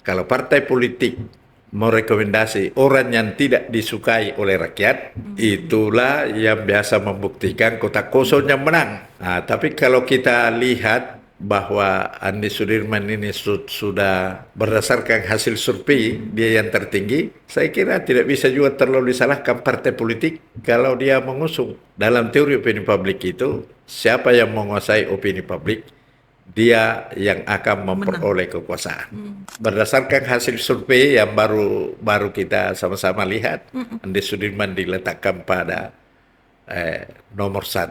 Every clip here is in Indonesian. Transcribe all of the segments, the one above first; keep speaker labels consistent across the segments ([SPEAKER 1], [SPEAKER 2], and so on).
[SPEAKER 1] Kalau partai politik merekomendasi orang yang tidak disukai oleh rakyat, itulah yang biasa membuktikan kotak kosong yang menang. Nah, tapi kalau kita lihat bahwa Andi Sudirman ini sudah berdasarkan hasil survei dia yang tertinggi, saya kira tidak bisa juga terlalu disalahkan partai politik kalau dia mengusung. Dalam teori opini publik itu, siapa yang menguasai opini publik, dia yang akan memperoleh kekuasaan. Berdasarkan hasil survei yang baru kita sama-sama lihat, Andi Sudirman diletakkan pada nomor 1,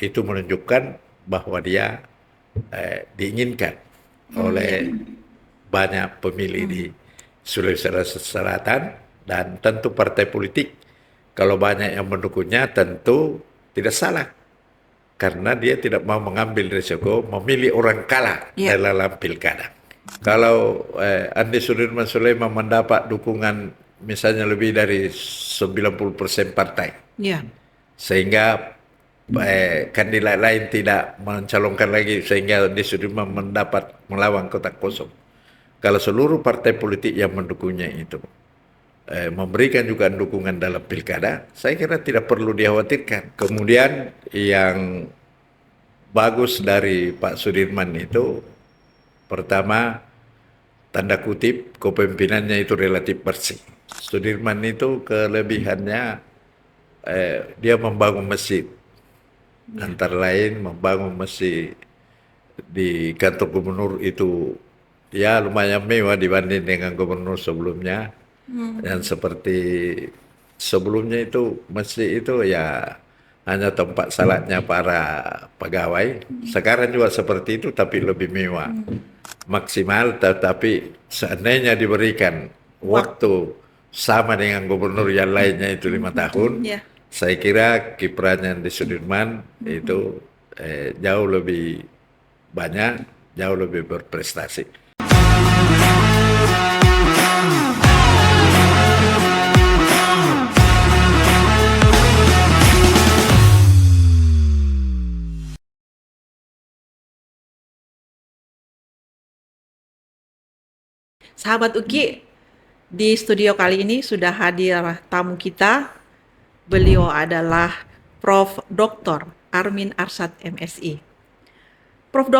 [SPEAKER 1] itu menunjukkan bahwa dia diinginkan oleh banyak pemilih di Sulawesi Selatan, dan tentu partai politik kalau banyak yang mendukungnya tentu tidak salah, karena dia tidak mau mengambil risiko memilih orang kalah dalam pilkada. Kalau Andi Sudirman Sulaiman mendapat dukungan misalnya lebih dari 90% partai, sehingga kandidat lain tidak mencalonkan lagi, sehingga Andi Sudirman mendapat melawan kotak kosong. Kalau seluruh partai politik yang mendukungnya itu memberikan juga dukungan dalam pilkada, saya kira tidak perlu dikhawatirkan. Kemudian yang bagus dari Pak Sudirman itu, pertama, tanda kutip, kepemimpinannya itu relatif bersih. Sudirman itu kelebihannya dia membangun masjid. Antara lain membangun masjid di kantor gubernur itu ya lumayan mewah dibanding dengan gubernur sebelumnya. Dan seperti sebelumnya itu masjid itu ya hanya tempat salatnya para pegawai. Sekarang juga seperti itu tapi lebih mewah, maksimal. Tetapi seandainya diberikan waktu sama dengan gubernur yang lainnya itu 5 tahun, saya kira kiprahnya di Sudirman itu jauh lebih banyak, jauh lebih berprestasi.
[SPEAKER 2] Sahabat UKI, di studio kali ini sudah hadir tamu kita. Beliau adalah Prof. Dr. Armin Arsyad MSI. Prof.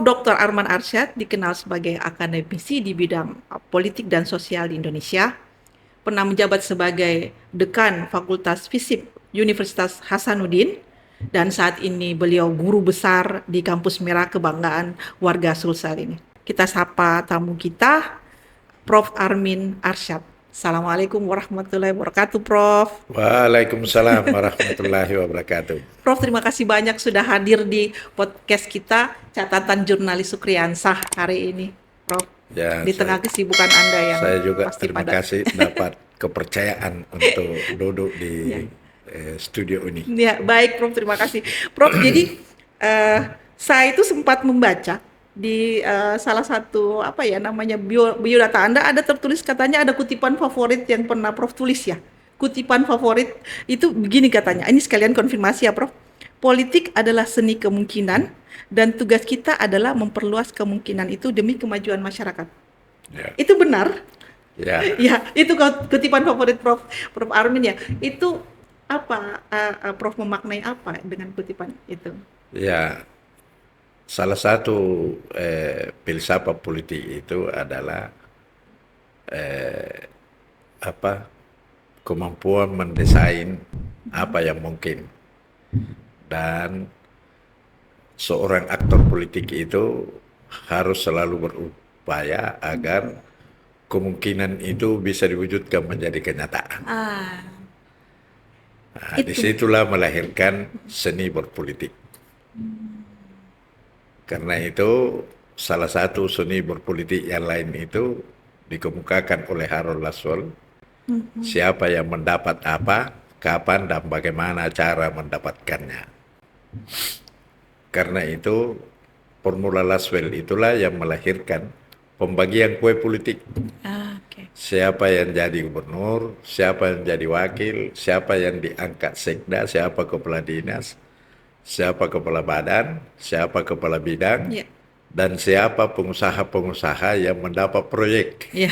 [SPEAKER 2] Dr. Arman Arsyad dikenal sebagai akademisi di bidang politik dan sosial di Indonesia. Pernah menjabat sebagai Dekan Fakultas Fisip Universitas Hasanuddin, dan saat ini beliau guru besar di Kampus Merah Kebanggaan warga Sulsel ini. Kita sapa tamu kita, Prof. Armin Arsyad. Assalamualaikum warahmatullahi wabarakatuh, Prof.
[SPEAKER 1] Waalaikumsalam warahmatullahi wabarakatuh.
[SPEAKER 2] Prof, terima kasih banyak sudah hadir di podcast kita, Catatan Jurnalis Sukriansah hari ini, Prof.
[SPEAKER 1] Ya,
[SPEAKER 2] di tengah kesibukan Anda yang
[SPEAKER 1] saya juga
[SPEAKER 2] pasti
[SPEAKER 1] terima
[SPEAKER 2] padat.
[SPEAKER 1] kasih dapat kepercayaan untuk duduk di studio ini.
[SPEAKER 2] Ya, baik, Prof. Terima kasih, Prof. Jadi saya itu sempat membaca di salah satu biodata Anda, ada tertulis katanya ada kutipan favorit yang pernah Prof tulis ya. Kutipan favorit itu begini katanya. Ini sekalian konfirmasi ya, Prof. Politik adalah seni kemungkinan dan tugas kita adalah memperluas kemungkinan itu demi kemajuan masyarakat.
[SPEAKER 1] Ya.
[SPEAKER 2] Itu benar?
[SPEAKER 1] Ya.
[SPEAKER 2] Ya, itu kutipan favorit Prof Armin ya. Itu apa Prof memaknai apa dengan kutipan itu?
[SPEAKER 1] Ya. Salah satu filsafat politik itu adalah kemampuan mendesain apa yang mungkin, dan seorang aktor politik itu harus selalu berupaya agar kemungkinan itu bisa diwujudkan menjadi kenyataan. Nah, disitulah melahirkan seni berpolitik. Karena itu salah satu seni berpolitik yang lain itu dikemukakan oleh Harold Laswell. Siapa yang mendapat apa, kapan dan bagaimana cara mendapatkannya. Karena itu formula Laswell itulah yang melahirkan pembagian kue politik. Siapa yang jadi gubernur, siapa yang jadi wakil, siapa yang diangkat sekda, siapa kepala dinas, siapa kepala badan, siapa kepala bidang, dan siapa pengusaha-pengusaha yang mendapat proyek.
[SPEAKER 2] Ya.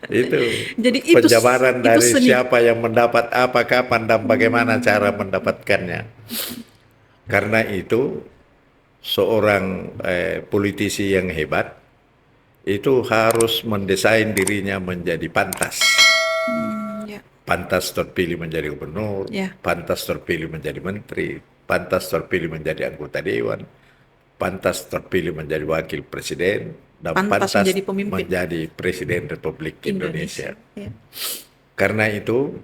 [SPEAKER 1] Itu
[SPEAKER 2] Jadi itu
[SPEAKER 1] penjabaran
[SPEAKER 2] itu
[SPEAKER 1] dari
[SPEAKER 2] seni.
[SPEAKER 1] siapa yang mendapat apa, kapan, dan bagaimana cara mendapatkannya. Karena itu seorang politisi yang hebat itu harus mendesain dirinya menjadi pantas.
[SPEAKER 2] Ya.
[SPEAKER 1] Pantas terpilih menjadi gubernur,
[SPEAKER 2] Ya.
[SPEAKER 1] pantas terpilih menjadi menteri, pantas terpilih menjadi anggota dewan, pantas terpilih menjadi wakil presiden, dan
[SPEAKER 2] Pantas
[SPEAKER 1] pantas
[SPEAKER 2] menjadi pemimpin
[SPEAKER 1] menjadi presiden Republik Indonesia.
[SPEAKER 2] Ya.
[SPEAKER 1] Karena itu,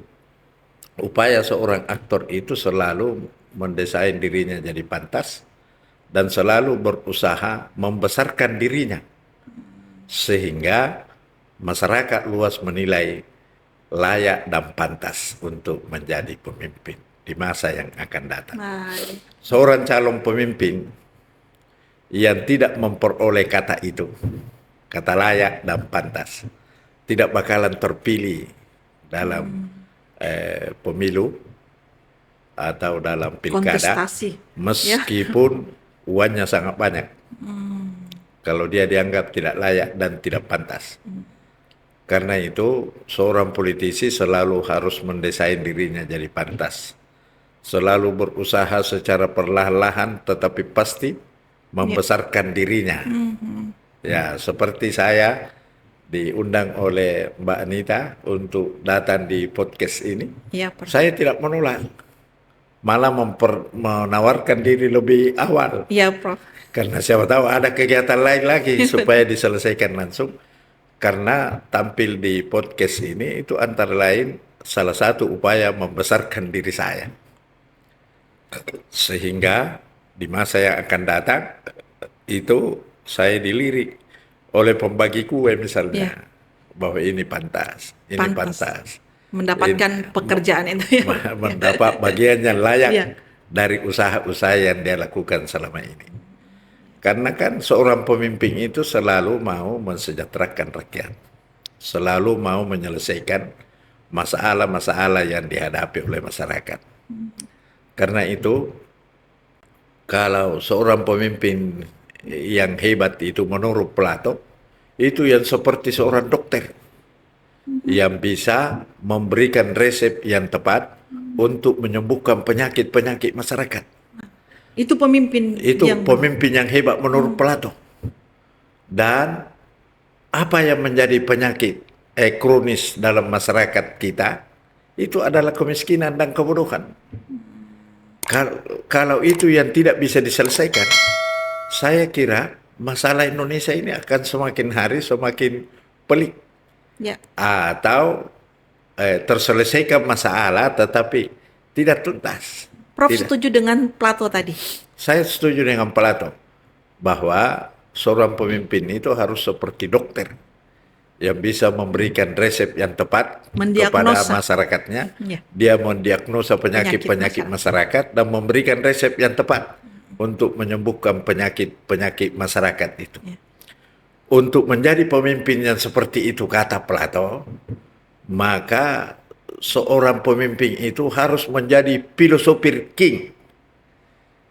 [SPEAKER 1] upaya seorang aktor itu selalu mendesain dirinya jadi pantas dan selalu berusaha membesarkan dirinya sehingga masyarakat luas menilai layak dan pantas untuk menjadi pemimpin di masa yang akan datang.
[SPEAKER 2] Baik.
[SPEAKER 1] Seorang calon pemimpin yang tidak memperoleh kata itu, kata layak dan pantas, tidak bakalan terpilih dalam pemilu atau dalam pilkada,
[SPEAKER 2] Kontestasi.
[SPEAKER 1] meskipun uangnya sangat banyak. Kalau dia dianggap tidak layak dan tidak pantas. Karena itu, seorang politisi selalu harus mendesain dirinya jadi pantas. Selalu berusaha secara perlahan-lahan tetapi pasti membesarkan dirinya. Ya, seperti saya diundang oleh Mbak Anita untuk datang di podcast ini.
[SPEAKER 2] Ya, Prof.
[SPEAKER 1] Saya tidak menolak, malah menawarkan diri lebih awal.
[SPEAKER 2] Ya, Prof.
[SPEAKER 1] Karena siapa tahu ada kegiatan lain lagi supaya diselesaikan langsung. Karena tampil di podcast ini itu antara lain salah satu upaya membesarkan diri saya. Sehingga di masa yang akan datang itu saya dilirik oleh pembagi kue misalnya.
[SPEAKER 2] Ya.
[SPEAKER 1] Bahwa ini pantas, ini pantas.
[SPEAKER 2] Mendapatkan pekerjaan itu ya.
[SPEAKER 1] Mendapat bagian yang layak
[SPEAKER 2] Ya.
[SPEAKER 1] dari usaha-usaha yang dia lakukan selama ini. Karena kan seorang pemimpin itu selalu mau mensejahterakan rakyat. Selalu mau menyelesaikan masalah-masalah yang dihadapi oleh masyarakat. Karena itu, kalau seorang pemimpin yang hebat itu menurut Plato, itu yang seperti seorang dokter. Yang bisa memberikan resep yang tepat untuk menyembuhkan penyakit-penyakit masyarakat.
[SPEAKER 2] Itu pemimpin
[SPEAKER 1] Itu
[SPEAKER 2] yang
[SPEAKER 1] pemimpin yang hebat menurut Plato. Dan apa yang menjadi penyakit kronis dalam masyarakat kita itu adalah kemiskinan dan kebodohan. Kalau itu yang tidak bisa diselesaikan, saya kira masalah Indonesia ini akan semakin hari semakin pelik.
[SPEAKER 2] ya.
[SPEAKER 1] Atau terselesaikan masalah tetapi tidak tuntas.
[SPEAKER 2] Prof
[SPEAKER 1] Tidak.
[SPEAKER 2] setuju dengan Plato tadi.
[SPEAKER 1] Saya setuju dengan Plato bahwa seorang pemimpin itu harus seperti dokter yang bisa memberikan resep yang tepat kepada
[SPEAKER 2] Mendiagnosa.
[SPEAKER 1] masyarakatnya.
[SPEAKER 2] Ya.
[SPEAKER 1] Dia mendiagnosa penyakit-penyakit masyarakat dan memberikan resep yang tepat untuk menyembuhkan penyakit-penyakit masyarakat itu.
[SPEAKER 2] Ya.
[SPEAKER 1] Untuk menjadi pemimpin yang seperti itu kata Plato, maka seorang pemimpin itu harus menjadi philosopher king,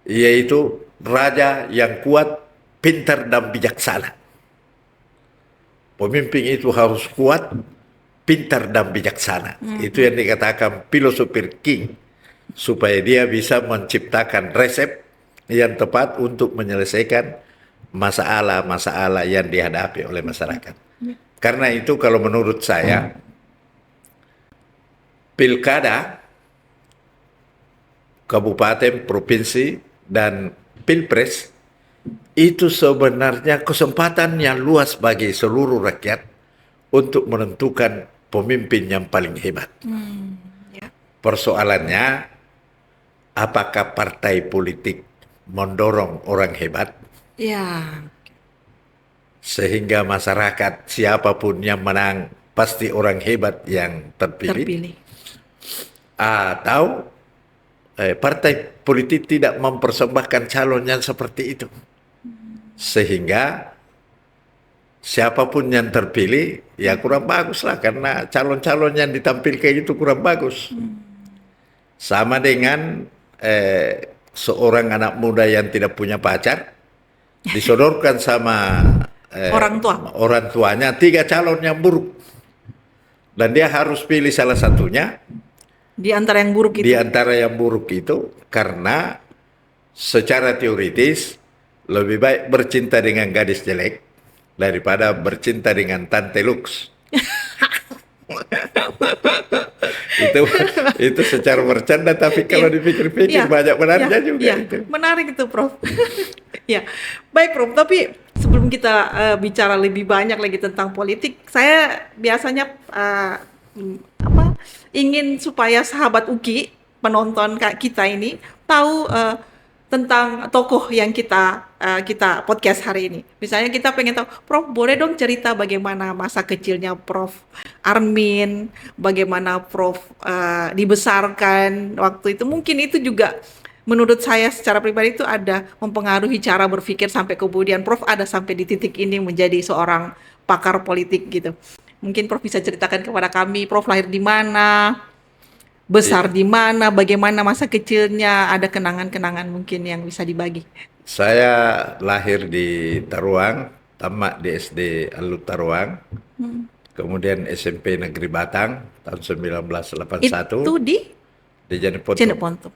[SPEAKER 1] yaitu raja yang kuat, pintar dan bijaksana. Pemimpin itu harus kuat, pintar dan bijaksana. Itu yang dikatakan philosopher king, supaya dia bisa menciptakan resep yang tepat untuk menyelesaikan masalah-masalah yang dihadapi oleh masyarakat. Karena itu kalau menurut saya, pilkada, kabupaten, provinsi, dan pilpres itu sebenarnya kesempatan yang luas bagi seluruh rakyat untuk menentukan pemimpin yang paling hebat.
[SPEAKER 2] Ya.
[SPEAKER 1] Persoalannya, apakah partai politik mendorong orang hebat
[SPEAKER 2] Ya.
[SPEAKER 1] sehingga masyarakat siapapun yang menang pasti orang hebat yang terpilih. Atau partai politik tidak mempersembahkan calon yang seperti itu, sehingga siapapun yang terpilih ya kurang bagus lah, karena calon-calon yang ditampilkan itu kurang bagus. Sama dengan seorang anak muda yang tidak punya pacar, disodorkan sama
[SPEAKER 2] Orang tua.
[SPEAKER 1] orang tuanya 3 calon yang buruk. Dan dia harus pilih salah satunya
[SPEAKER 2] Di antara yang buruk
[SPEAKER 1] di
[SPEAKER 2] itu.
[SPEAKER 1] antara yang buruk itu, karena secara teoritis lebih baik bercinta dengan gadis jelek daripada bercinta dengan tante Lux. itu itu secara bercanda, tapi kalau
[SPEAKER 2] Iya.
[SPEAKER 1] dipikir-pikir
[SPEAKER 2] Iya.
[SPEAKER 1] banyak benarnya
[SPEAKER 2] Iya.
[SPEAKER 1] juga
[SPEAKER 2] Iya.
[SPEAKER 1] itu.
[SPEAKER 2] Menarik itu, Prof. Ya, baik, Prof. Tapi sebelum kita bicara lebih banyak lagi tentang politik, saya biasanya ingin supaya sahabat UKI, penonton kita ini, tahu tentang tokoh yang kita podcast hari ini. Misalnya kita pengen tahu, Prof, boleh dong cerita bagaimana masa kecilnya Prof Armin, bagaimana Prof dibesarkan waktu itu. Mungkin itu juga menurut saya secara pribadi itu ada mempengaruhi cara berpikir sampai kemudian Prof ada sampai di titik ini menjadi seorang pakar politik gitu. Mungkin Prof bisa ceritakan kepada kami, Prof lahir di mana, besar di mana, bagaimana masa kecilnya, ada kenangan-kenangan mungkin yang bisa dibagi.
[SPEAKER 1] Saya lahir di Taruang, tamat di SD Alut Taruang, kemudian SMP Negeri Batang tahun 1981
[SPEAKER 2] Itu di
[SPEAKER 1] di Jeneponto.
[SPEAKER 2] Jeneponto.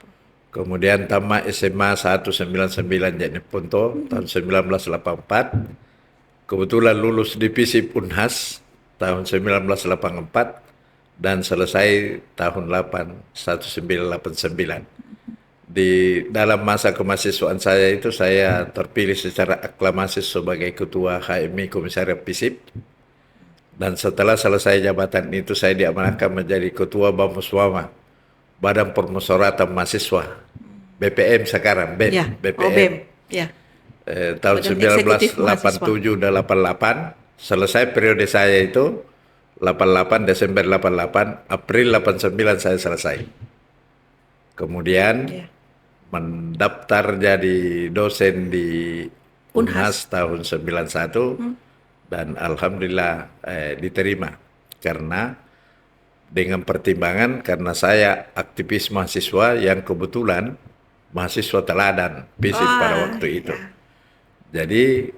[SPEAKER 1] Kemudian tamat SMA 199 Jeneponto tahun 1984. Kebetulan lulus di FISIP Unhas tahun 1984 dan selesai tahun 1989. Di dalam masa kemahasiswaan saya itu saya terpilih secara aklamasi sebagai ketua HMI Komisariat FISIP. Dan setelah selesai jabatan itu saya diamanahkan menjadi ketua Bamuswama, Badan Permusyawaratan Mahasiswa, BPM sekarang, BEM,
[SPEAKER 2] Ya,
[SPEAKER 1] BPM.
[SPEAKER 2] BEM. Ya.
[SPEAKER 1] Tahun
[SPEAKER 2] Badan Eksekutif
[SPEAKER 1] 1987 dan 88, selesai periode saya itu 88, Desember 88, April 89 saya selesai. Kemudian
[SPEAKER 2] Ya.
[SPEAKER 1] mendaftar jadi dosen di Unhas tahun 91 dan alhamdulillah diterima karena dengan pertimbangan karena saya aktivis mahasiswa yang kebetulan mahasiswa teladan FISIP pada waktu itu.
[SPEAKER 2] Ya.
[SPEAKER 1] Jadi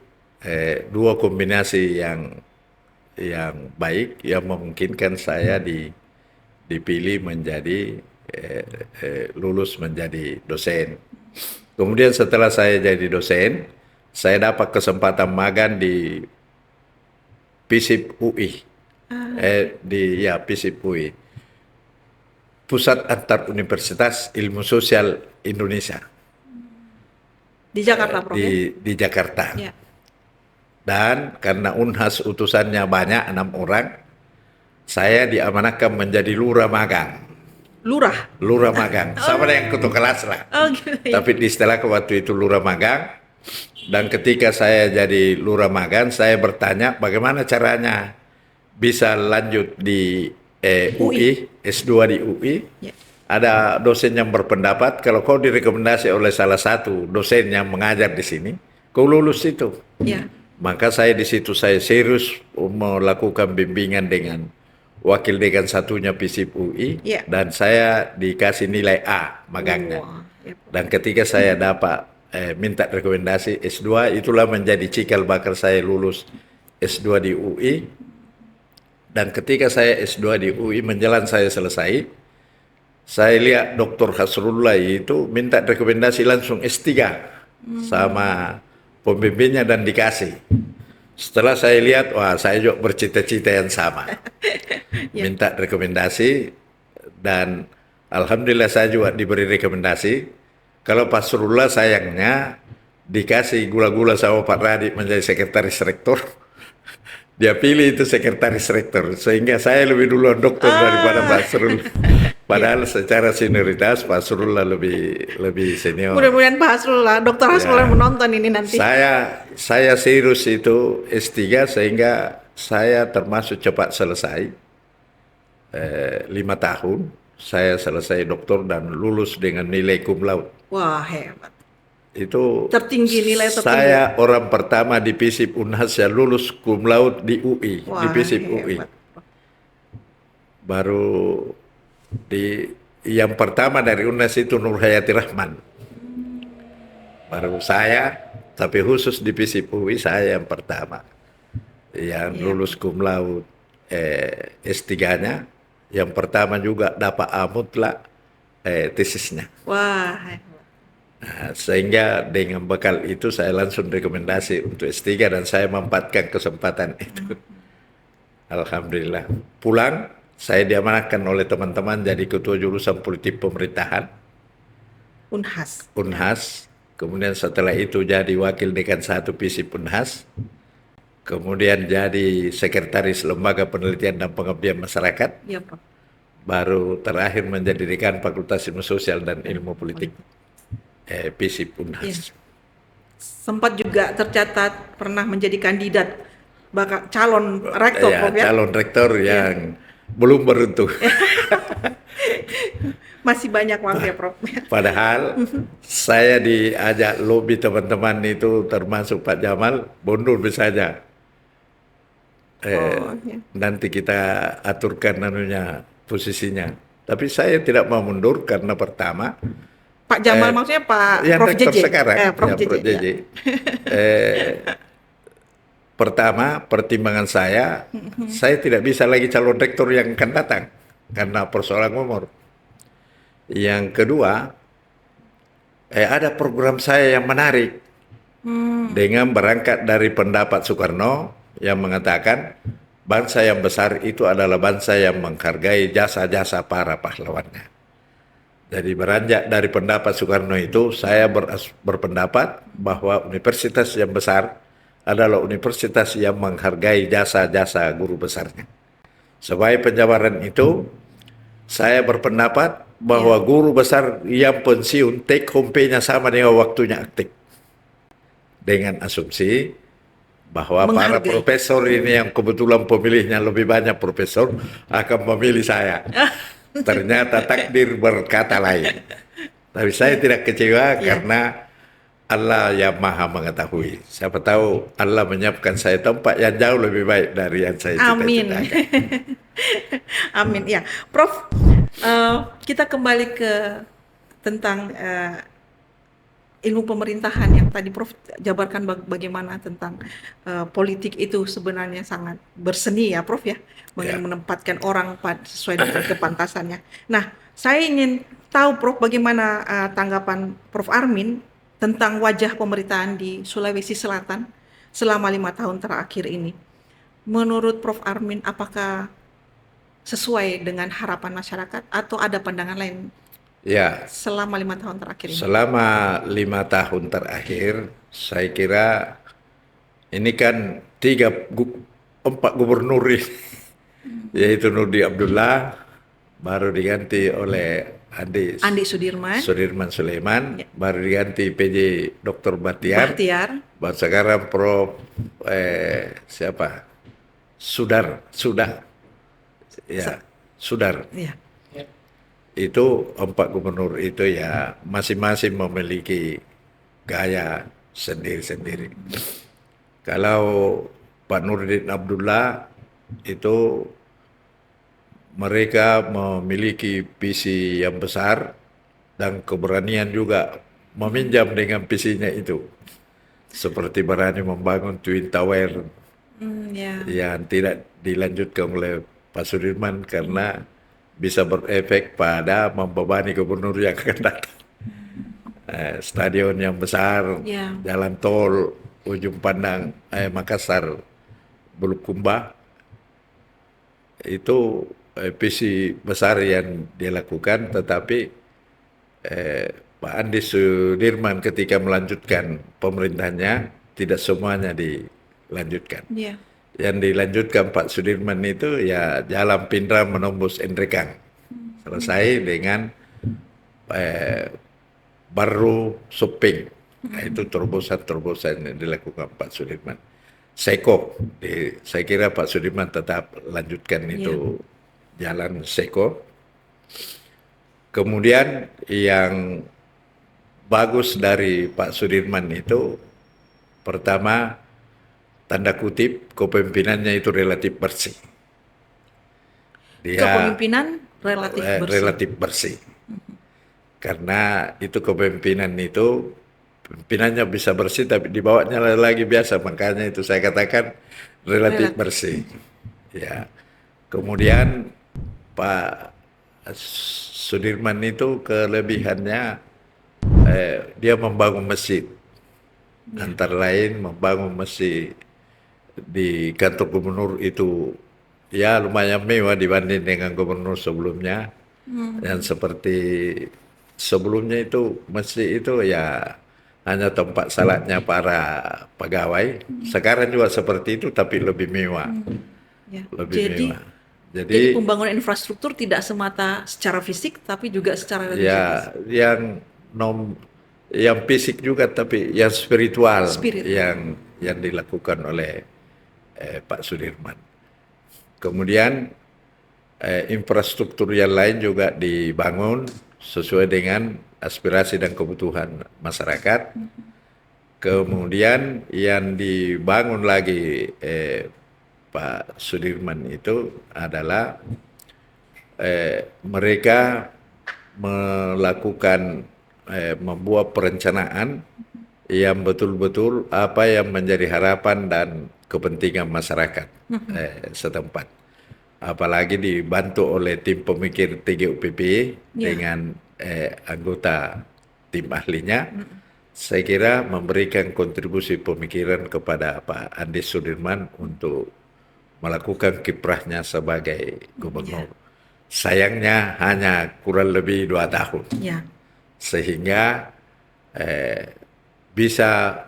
[SPEAKER 1] dua kombinasi yang baik yang memungkinkan saya dipilih menjadi lulus menjadi dosen. Kemudian setelah saya jadi dosen, saya dapat kesempatan magang di FISIP UI. FISIP UI. Pusat Antar Universitas Ilmu Sosial Indonesia.
[SPEAKER 2] Di Jakarta, Prof.
[SPEAKER 1] Di Jakarta.
[SPEAKER 2] Ya.
[SPEAKER 1] Dan karena Unhas utusannya banyak, 6 orang, saya diamanahkan menjadi lurah magang. Lurah magang, sama dengan ketua kelas lah.
[SPEAKER 2] Oh, gitu. Ya.
[SPEAKER 1] Tapi di istilah waktu itu lurah magang. Dan ketika saya jadi lurah magang, saya bertanya bagaimana caranya bisa lanjut di UI, S2 di UI.
[SPEAKER 2] Ya.
[SPEAKER 1] Ada dosen yang berpendapat kalau kau direkomendasi oleh salah satu dosen yang mengajar di sini, kau lulus itu.
[SPEAKER 2] Ya.
[SPEAKER 1] Maka saya di situ saya serius melakukan bimbingan dengan wakil dekan satunya FISIP UI
[SPEAKER 2] Ya.
[SPEAKER 1] dan saya dikasih nilai A magangnya.
[SPEAKER 2] Wah, ya.
[SPEAKER 1] Dan ketika saya dapat minta rekomendasi S2, itulah menjadi cikal bakal saya lulus S2 di UI. Dan ketika saya S2 di UI menjelang saya selesai, saya lihat Dr. Hasrullah itu minta rekomendasi langsung S3 sama pembimbingnya dan dikasih. Setelah saya lihat, wah saya juga bercita-cita yang sama.
[SPEAKER 2] Ya.
[SPEAKER 1] Minta rekomendasi dan alhamdulillah saya juga diberi rekomendasi. Kalau Pak Hasrullah sayangnya dikasih gula-gula sama Pak Radit menjadi sekretaris rektor. Dia pilih itu sekretaris rektor sehingga saya lebih duluan dokter daripada Pak Hasrullah. Padahal secara senioritas Pak Hasrullah lebih senior.
[SPEAKER 2] Mudah-mudahan Pak Hasrullah, Dr. Hasrullah menonton ini nanti.
[SPEAKER 1] Saya serius itu S3 sehingga saya termasuk cepat selesai. 5 tahun saya selesai doktor dan lulus dengan nilai cum laude.
[SPEAKER 2] Wah, hebat.
[SPEAKER 1] Itu
[SPEAKER 2] Nilai tertinggi.
[SPEAKER 1] saya orang pertama di FISIP Unhas yang lulus cum laude di UI,
[SPEAKER 2] Wah,
[SPEAKER 1] di FISIP
[SPEAKER 2] hebat.
[SPEAKER 1] UI. Baru yang pertama dari Unhas itu Nur Hayati Rahman. Baru saya, tapi khusus di FISIP UI saya yang pertama yang
[SPEAKER 2] Iya.
[SPEAKER 1] lulus cum laude S3-nya, yang pertama juga dapat A mutlak tesisnya.
[SPEAKER 2] Wah,
[SPEAKER 1] Nah, sehingga dengan bekal itu saya langsung rekomendasi untuk S3 dan saya memanfaatkan kesempatan itu. Alhamdulillah. Pulang, saya diamanahkan oleh teman-teman jadi ketua jurusan politik pemerintahan,
[SPEAKER 2] Unhas.
[SPEAKER 1] Unhas. Kemudian setelah itu jadi wakil dekan 1 FISIP Unhas. Kemudian jadi sekretaris Lembaga Penelitian dan Pengabdian Masyarakat.
[SPEAKER 2] Iya, Prof.
[SPEAKER 1] Baru terakhir menjadi dekan Fakultas Ilmu Sosial dan Ilmu Politik FISIP
[SPEAKER 2] Iya.
[SPEAKER 1] Unhas.
[SPEAKER 2] Sempat juga tercatat pernah menjadi kandidat bakal calon rektor,
[SPEAKER 1] Ya,
[SPEAKER 2] Prof ya.
[SPEAKER 1] calon rektor yang belum beruntung.
[SPEAKER 2] Masih banyak waktu ya, Prof.
[SPEAKER 1] Padahal saya diajak lobby teman-teman itu termasuk Pak Jamal, mundur saja.
[SPEAKER 2] Oh, ya.
[SPEAKER 1] Nanti kita aturkan posisinya. Tapi saya tidak mau mundur karena pertama
[SPEAKER 2] Pak Jamal maksudnya Pak
[SPEAKER 1] yang
[SPEAKER 2] Prof
[SPEAKER 1] rektor
[SPEAKER 2] JJ.
[SPEAKER 1] sekarang,
[SPEAKER 2] Prof
[SPEAKER 1] ya,
[SPEAKER 2] JJ.
[SPEAKER 1] Prof JJ. Pertama, pertimbangan saya tidak bisa lagi calon rektor yang akan datang karena persoalan umur. Yang kedua, ada program saya yang menarik dengan berangkat dari pendapat Soekarno yang mengatakan bangsa yang besar itu adalah bangsa yang menghargai jasa-jasa para pahlawannya. Jadi beranjak dari pendapat Soekarno itu, saya berpendapat bahwa universitas yang besar adalah universitas yang menghargai jasa-jasa guru besarnya. Sebagai penjabaran itu, saya berpendapat bahwa guru besar yang pensiun take home pay-nya sama dengan waktunya aktif. Dengan asumsi bahwa para
[SPEAKER 2] Menghargai.
[SPEAKER 1] profesor ini yang kebetulan pemilihnya lebih banyak profesor akan memilih saya. Ternyata takdir berkata lain. Tapi saya tidak kecewa karena Allah yang maha mengetahui. Siapa tahu Allah menyiapkan saya tempat yang jauh lebih baik dari yang saya
[SPEAKER 2] Amin.
[SPEAKER 1] cita-citakan.
[SPEAKER 2] Amin. Ya, Prof. Kita kembali ke tentang ilmu pemerintahan yang tadi Prof jabarkan bagaimana tentang politik itu sebenarnya sangat berseni ya, Prof ya, menempatkan orang sesuai dengan kepantasannya. Nah, saya ingin tahu Prof bagaimana tanggapan Prof Armin tentang wajah pemerintahan di Sulawesi Selatan selama 5 tahun terakhir ini. Menurut Prof Armin, apakah sesuai dengan harapan masyarakat atau ada pandangan lain
[SPEAKER 1] Ya,
[SPEAKER 2] selama 5 tahun terakhir ini?
[SPEAKER 1] selama 5 tahun terakhir, saya kira ini kan 4 gubernur ini, yaitu Nurdi Abdullah, baru diganti oleh
[SPEAKER 2] Andi
[SPEAKER 1] Sudirman Sulaiman, baru diganti PJ Dr. Bahtiar, baru sekarang Prof Sudar.
[SPEAKER 2] Ya.
[SPEAKER 1] Itu 4 gubernur itu ya masing-masing memiliki gaya sendiri-sendiri. Kalau Pak Nurdin Abdullah itu mereka memiliki visi yang besar dan keberanian juga meminjam dengan visinya itu. Seperti berani membangun Twin Tower yang tidak dilanjutkan oleh Pak Sudirman karena bisa berefek pada membebani gubernur yang akan datang. Stadion yang besar, jalan tol ujung pandang Makassar Bulukumba, itu visi besar yang dilakukan, tetapi Pak Andi Sudirman ketika melanjutkan pemerintahannya tidak semuanya dilanjutkan. Yang dilanjutkan Pak Sudirman itu ya jalan Pindra menembus Endrekang. Selesai dengan Baru Suping. Nah, itu terobosan-terobosan yang dilakukan Pak Sudirman. Seko, saya kira Pak Sudirman tetap lanjutkan itu jalan Seko. Kemudian yang bagus dari Pak Sudirman itu pertama, tanda kutip, kepemimpinannya itu relatif bersih.
[SPEAKER 2] Kepemimpinan
[SPEAKER 1] relatif bersih. Karena itu kepemimpinan itu pimpinannya bisa bersih, tapi di bawahnya lagi biasa. Makanya itu saya katakan relatif bersih. Ya. Kemudian Pak Sudirman itu kelebihannya dia membangun masjid. Antara lain membangun masjid di kantor gubernur itu ya lumayan mewah dibanding dengan gubernur sebelumnya. Dan seperti sebelumnya itu masjid itu ya hanya tempat salatnya para pegawai. Sekarang juga seperti itu tapi lebih mewah.
[SPEAKER 2] Ya.
[SPEAKER 1] Lebih
[SPEAKER 2] Jadi
[SPEAKER 1] mewah.
[SPEAKER 2] jadi pembangunan infrastruktur tidak semata secara fisik tapi juga secara religius.
[SPEAKER 1] Ya yang fisik juga tapi yang spiritual
[SPEAKER 2] Spirit.
[SPEAKER 1] yang dilakukan oleh Pak Sudirman. Kemudian infrastruktur yang lain juga dibangun sesuai dengan aspirasi dan kebutuhan masyarakat. Kemudian yang dibangun lagi Pak Sudirman itu adalah mereka melakukan membuat perencanaan yang betul-betul apa yang menjadi harapan dan kepentingan masyarakat setempat. Apalagi dibantu oleh tim pemikir TGUPP dengan anggota tim ahlinya. Saya kira memberikan kontribusi pemikiran kepada Pak Andi Sudirman untuk melakukan kiprahnya sebagai gubernur. Sayangnya hanya kurang lebih 2 tahun. Sehingga bisa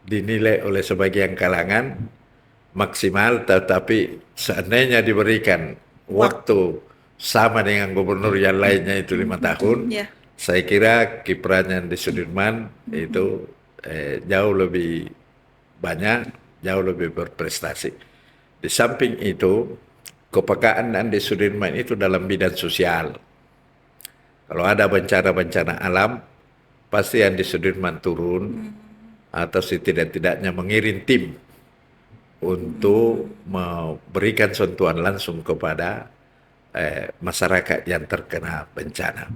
[SPEAKER 1] dinilai oleh sebagian kalangan maksimal, tetapi seandainya diberikan waktu sama dengan gubernur yang lainnya itu 5 tahun, saya kira kiprahnya di Sudirman itu jauh lebih banyak, jauh lebih berprestasi. Di samping itu, kepekaan Andi Sudirman itu dalam bidang sosial. Kalau ada bencana-bencana alam, pasti Andi Sudirman turun atau setidak-tidaknya mengirim tim untuk memberikan sentuhan langsung kepada masyarakat yang terkena bencana.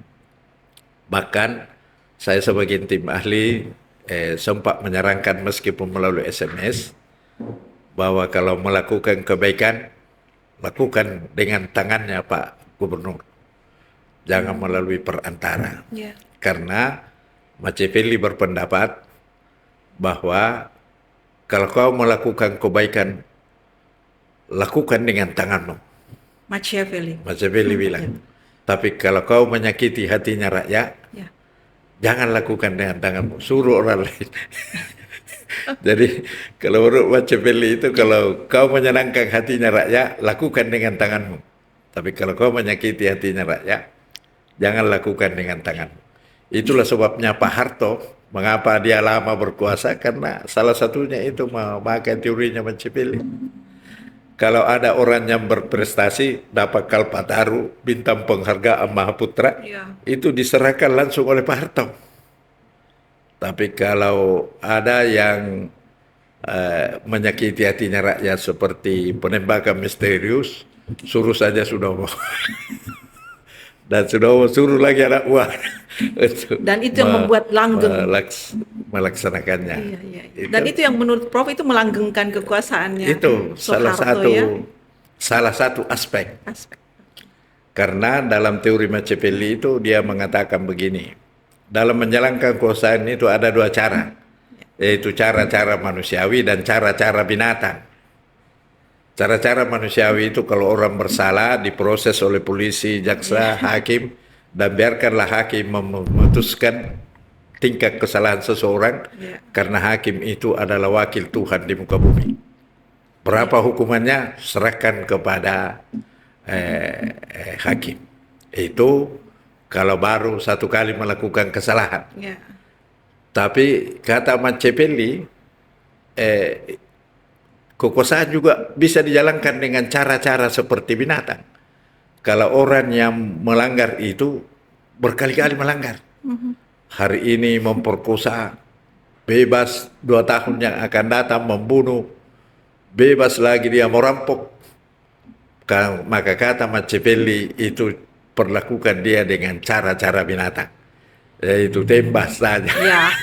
[SPEAKER 1] Bahkan saya sebagai tim ahli sempat menyarankan meskipun melalui SMS bahwa kalau melakukan kebaikan, lakukan dengan tangannya Pak Gubernur. Jangan melalui perantara. Karena Machiavelli berpendapat bahwa kalau kau melakukan kebaikan, lakukan dengan tanganmu. Machiavelli bilang. Tapi kalau kau menyakiti hatinya rakyat, jangan lakukan dengan tanganmu, suruh orang lain. Jadi kalau menurut Machiavelli itu, kalau kau menyenangkan hatinya rakyat, lakukan dengan tanganmu. Tapi kalau kau menyakiti hatinya rakyat, jangan lakukan dengan tanganmu. Itulah sebabnya Pak Harto, mengapa dia lama berkuasa, karena salah satunya itu memakai teorinya Machiavelli. Kalau ada orang yang berprestasi, dapat Kalpataru, bintang penghargaan Mahaputra, itu diserahkan langsung oleh Pak Harto. Tapi kalau ada yang menyakiti hatinya rakyat seperti penembakan misterius, suruh saja Sudowo. Dan Sudowo suruh lagi anak buah.
[SPEAKER 2] Dan itu yang membuat langgeng.
[SPEAKER 1] Melaksanakannya.
[SPEAKER 2] Dan itu yang menurut Prof itu melanggengkan kekuasaannya.
[SPEAKER 1] Itu salah satu aspek. Karena dalam teori Machiavelli itu dia mengatakan begini. Dalam menjalankan kekuasaan itu ada 2 cara, yaitu cara-cara manusiawi dan cara-cara binatang. Cara-cara manusiawi itu kalau orang bersalah diproses oleh polisi, jaksa, hakim, dan biarkanlah hakim memutuskan tingkat kesalahan seseorang, karena hakim itu adalah wakil Tuhan di muka bumi. Berapa hukumannya serahkan kepada hakim. Itu kalau baru 1 kali melakukan kesalahan. Tapi kata Machiavelli, kekuasaan juga bisa dijalankan dengan cara-cara seperti binatang. Kalau orang yang melanggar itu berkali-kali melanggar. Hari ini memperkosa, bebas 2 tahun yang akan datang membunuh, bebas lagi dia merampok. Maka kata Machiavelli itu perlakukan dia dengan cara-cara binatang. yaitu tembak saja.
[SPEAKER 2] Ya.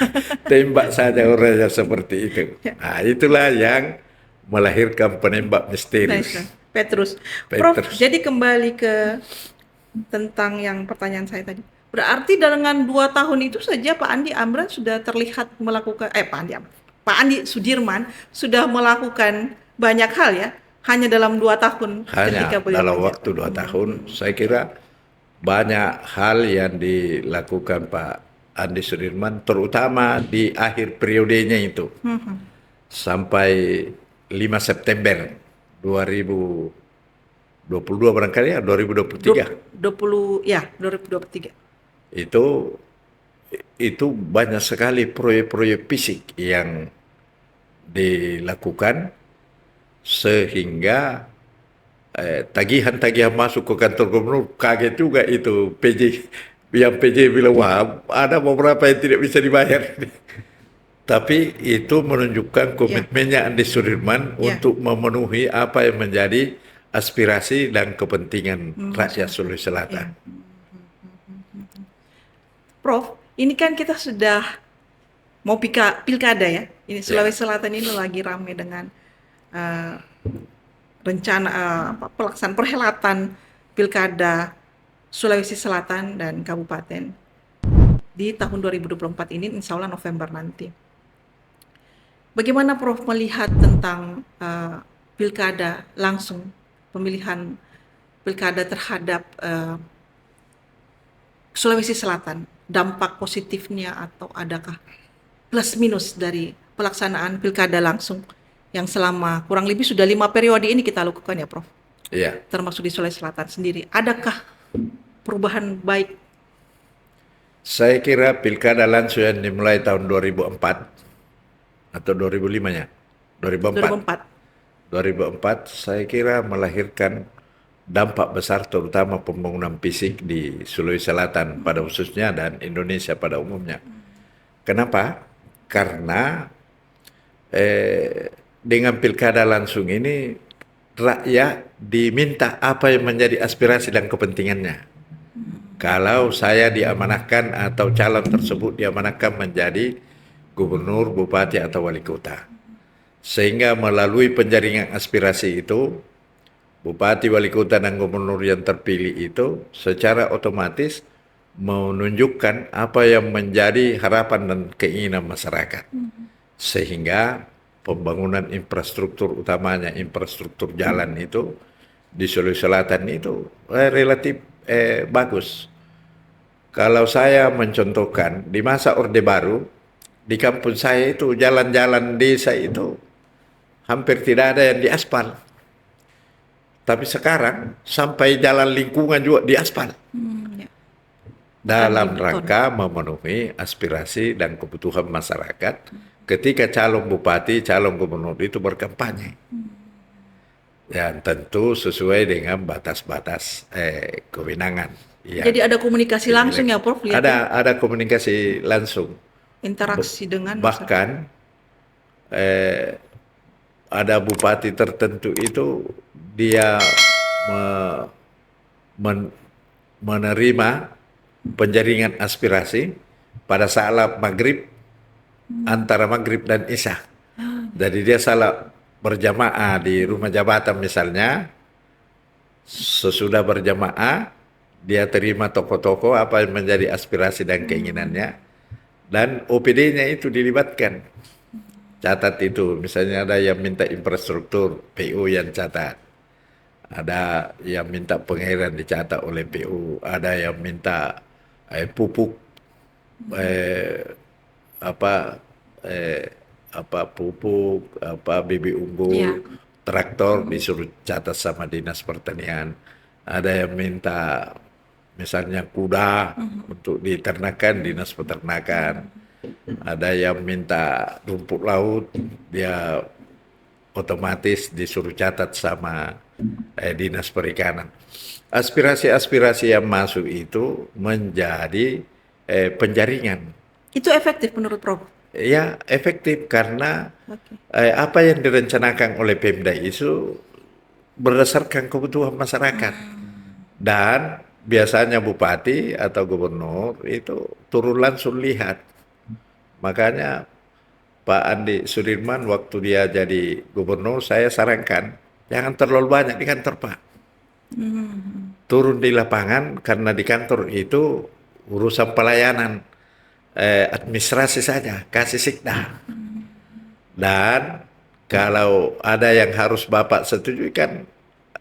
[SPEAKER 1] Tembak saja orang yang seperti itu. Nah, itulah yang melahirkan penembak
[SPEAKER 2] Nice.
[SPEAKER 1] misterius.
[SPEAKER 2] Petrus. Prof,
[SPEAKER 1] Petrus.
[SPEAKER 2] jadi kembali ke tentang yang pertanyaan saya tadi. Berarti dengan 2 tahun itu saja Pak Andi Amran sudah terlihat melakukan, Pak Andi Sudirman sudah melakukan banyak hal ya, hanya dalam 2 tahun ketika
[SPEAKER 1] Hanya
[SPEAKER 2] beliau
[SPEAKER 1] dalam
[SPEAKER 2] menjabat.
[SPEAKER 1] waktu 2 tahun, saya kira banyak hal yang dilakukan Pak Andi Sudirman, terutama di akhir periodenya itu, sampai 5 September 2022 barangkali ya, 2023.
[SPEAKER 2] 2023.
[SPEAKER 1] Itu banyak sekali proyek-proyek fisik yang dilakukan sehingga tagihan-tagihan masuk ke kantor gubernur kaget juga itu PJ bilang wah ada beberapa yang tidak bisa dibayar. Tapi itu menunjukkan komitmennya Andi Sudirman untuk memenuhi apa yang menjadi aspirasi dan kepentingan rakyat Sulawesi Selatan.
[SPEAKER 2] Prof, ini kan kita sudah mau pilkada ya. Ini Sulawesi Selatan ini lagi ramai dengan rencana pelaksanaan perhelatan pilkada Sulawesi Selatan dan Kabupaten di tahun 2024 ini, insya Allah November nanti. Bagaimana Prof melihat tentang pilkada langsung, pemilihan pilkada terhadap Sulawesi Selatan, dampak positifnya atau adakah plus minus dari pelaksanaan pilkada langsung yang selama kurang lebih sudah 5 periode ini kita lakukan ya Prof?
[SPEAKER 1] Iya.
[SPEAKER 2] Termasuk di Sulawesi Selatan sendiri. Adakah perubahan baik?
[SPEAKER 1] Saya kira pilkada langsung yang dimulai tahun 2004 atau 2005-nya? 2004. 2004 saya kira melahirkan dampak besar terutama pembangunan fisik di Sulawesi Selatan pada khususnya dan Indonesia pada umumnya. Kenapa? Karena dengan pilkada langsung ini rakyat diminta apa yang menjadi aspirasi dan kepentingannya. Kalau saya diamanahkan atau calon tersebut diamanahkan menjadi gubernur, bupati atau wali kota. Sehingga melalui penjaringan aspirasi itu, bupati, wali kota dan gubernur yang terpilih itu secara otomatis menunjukkan apa yang menjadi harapan dan keinginan masyarakat. Sehingga pembangunan infrastruktur utamanya, infrastruktur jalan itu di Sulawesi Selatan itu relatif bagus. Kalau saya mencontohkan, di masa Orde Baru, di kampung saya itu jalan-jalan desa itu hampir tidak ada yang diaspal. Tapi sekarang sampai jalan lingkungan juga diaspal. Dalam rangka memenuhi aspirasi dan kebutuhan masyarakat ketika calon bupati, calon gubernur itu berkampanye. Dan tentu sesuai dengan batas-batas kewenangan. Ya.
[SPEAKER 2] Jadi ada komunikasi langsung ya Prof?
[SPEAKER 1] Ada komunikasi langsung.
[SPEAKER 2] Interaksi dengan
[SPEAKER 1] bahkan ada bupati tertentu itu dia menerima penjaringan aspirasi pada salat maghrib antara maghrib dan isya. Jadi dia salat berjamaah di rumah jabatan misalnya, sesudah berjamaah dia terima tokoh-tokoh apa yang menjadi aspirasi dan keinginannya, dan OPD-nya itu dilibatkan. Catat itu, misalnya ada yang minta infrastruktur, PU yang catat. Ada yang minta pengairan dicatat oleh PU, ada yang minta pupuk pupuk, bibit unggul, traktor disuruh catat sama Dinas Pertanian. Ada yang minta misalnya kuda untuk diternakan, Dinas Peternakan. Ada yang minta rumput laut, dia otomatis disuruh catat sama Dinas Perikanan. Aspirasi-aspirasi yang masuk itu menjadi penjaringan.
[SPEAKER 2] Itu efektif menurut Prof?
[SPEAKER 1] Ya, efektif karena apa yang direncanakan oleh Pemda itu berdasarkan kebutuhan masyarakat. Dan biasanya bupati atau gubernur itu turun langsung lihat. Makanya Pak Andi Sudirman waktu dia jadi gubernur, saya sarankan jangan terlalu banyak di kantor Pak. Turun di lapangan karena di kantor itu urusan pelayanan administrasi saja, kasih sikda. Dan kalau ada yang harus Bapak setujui kan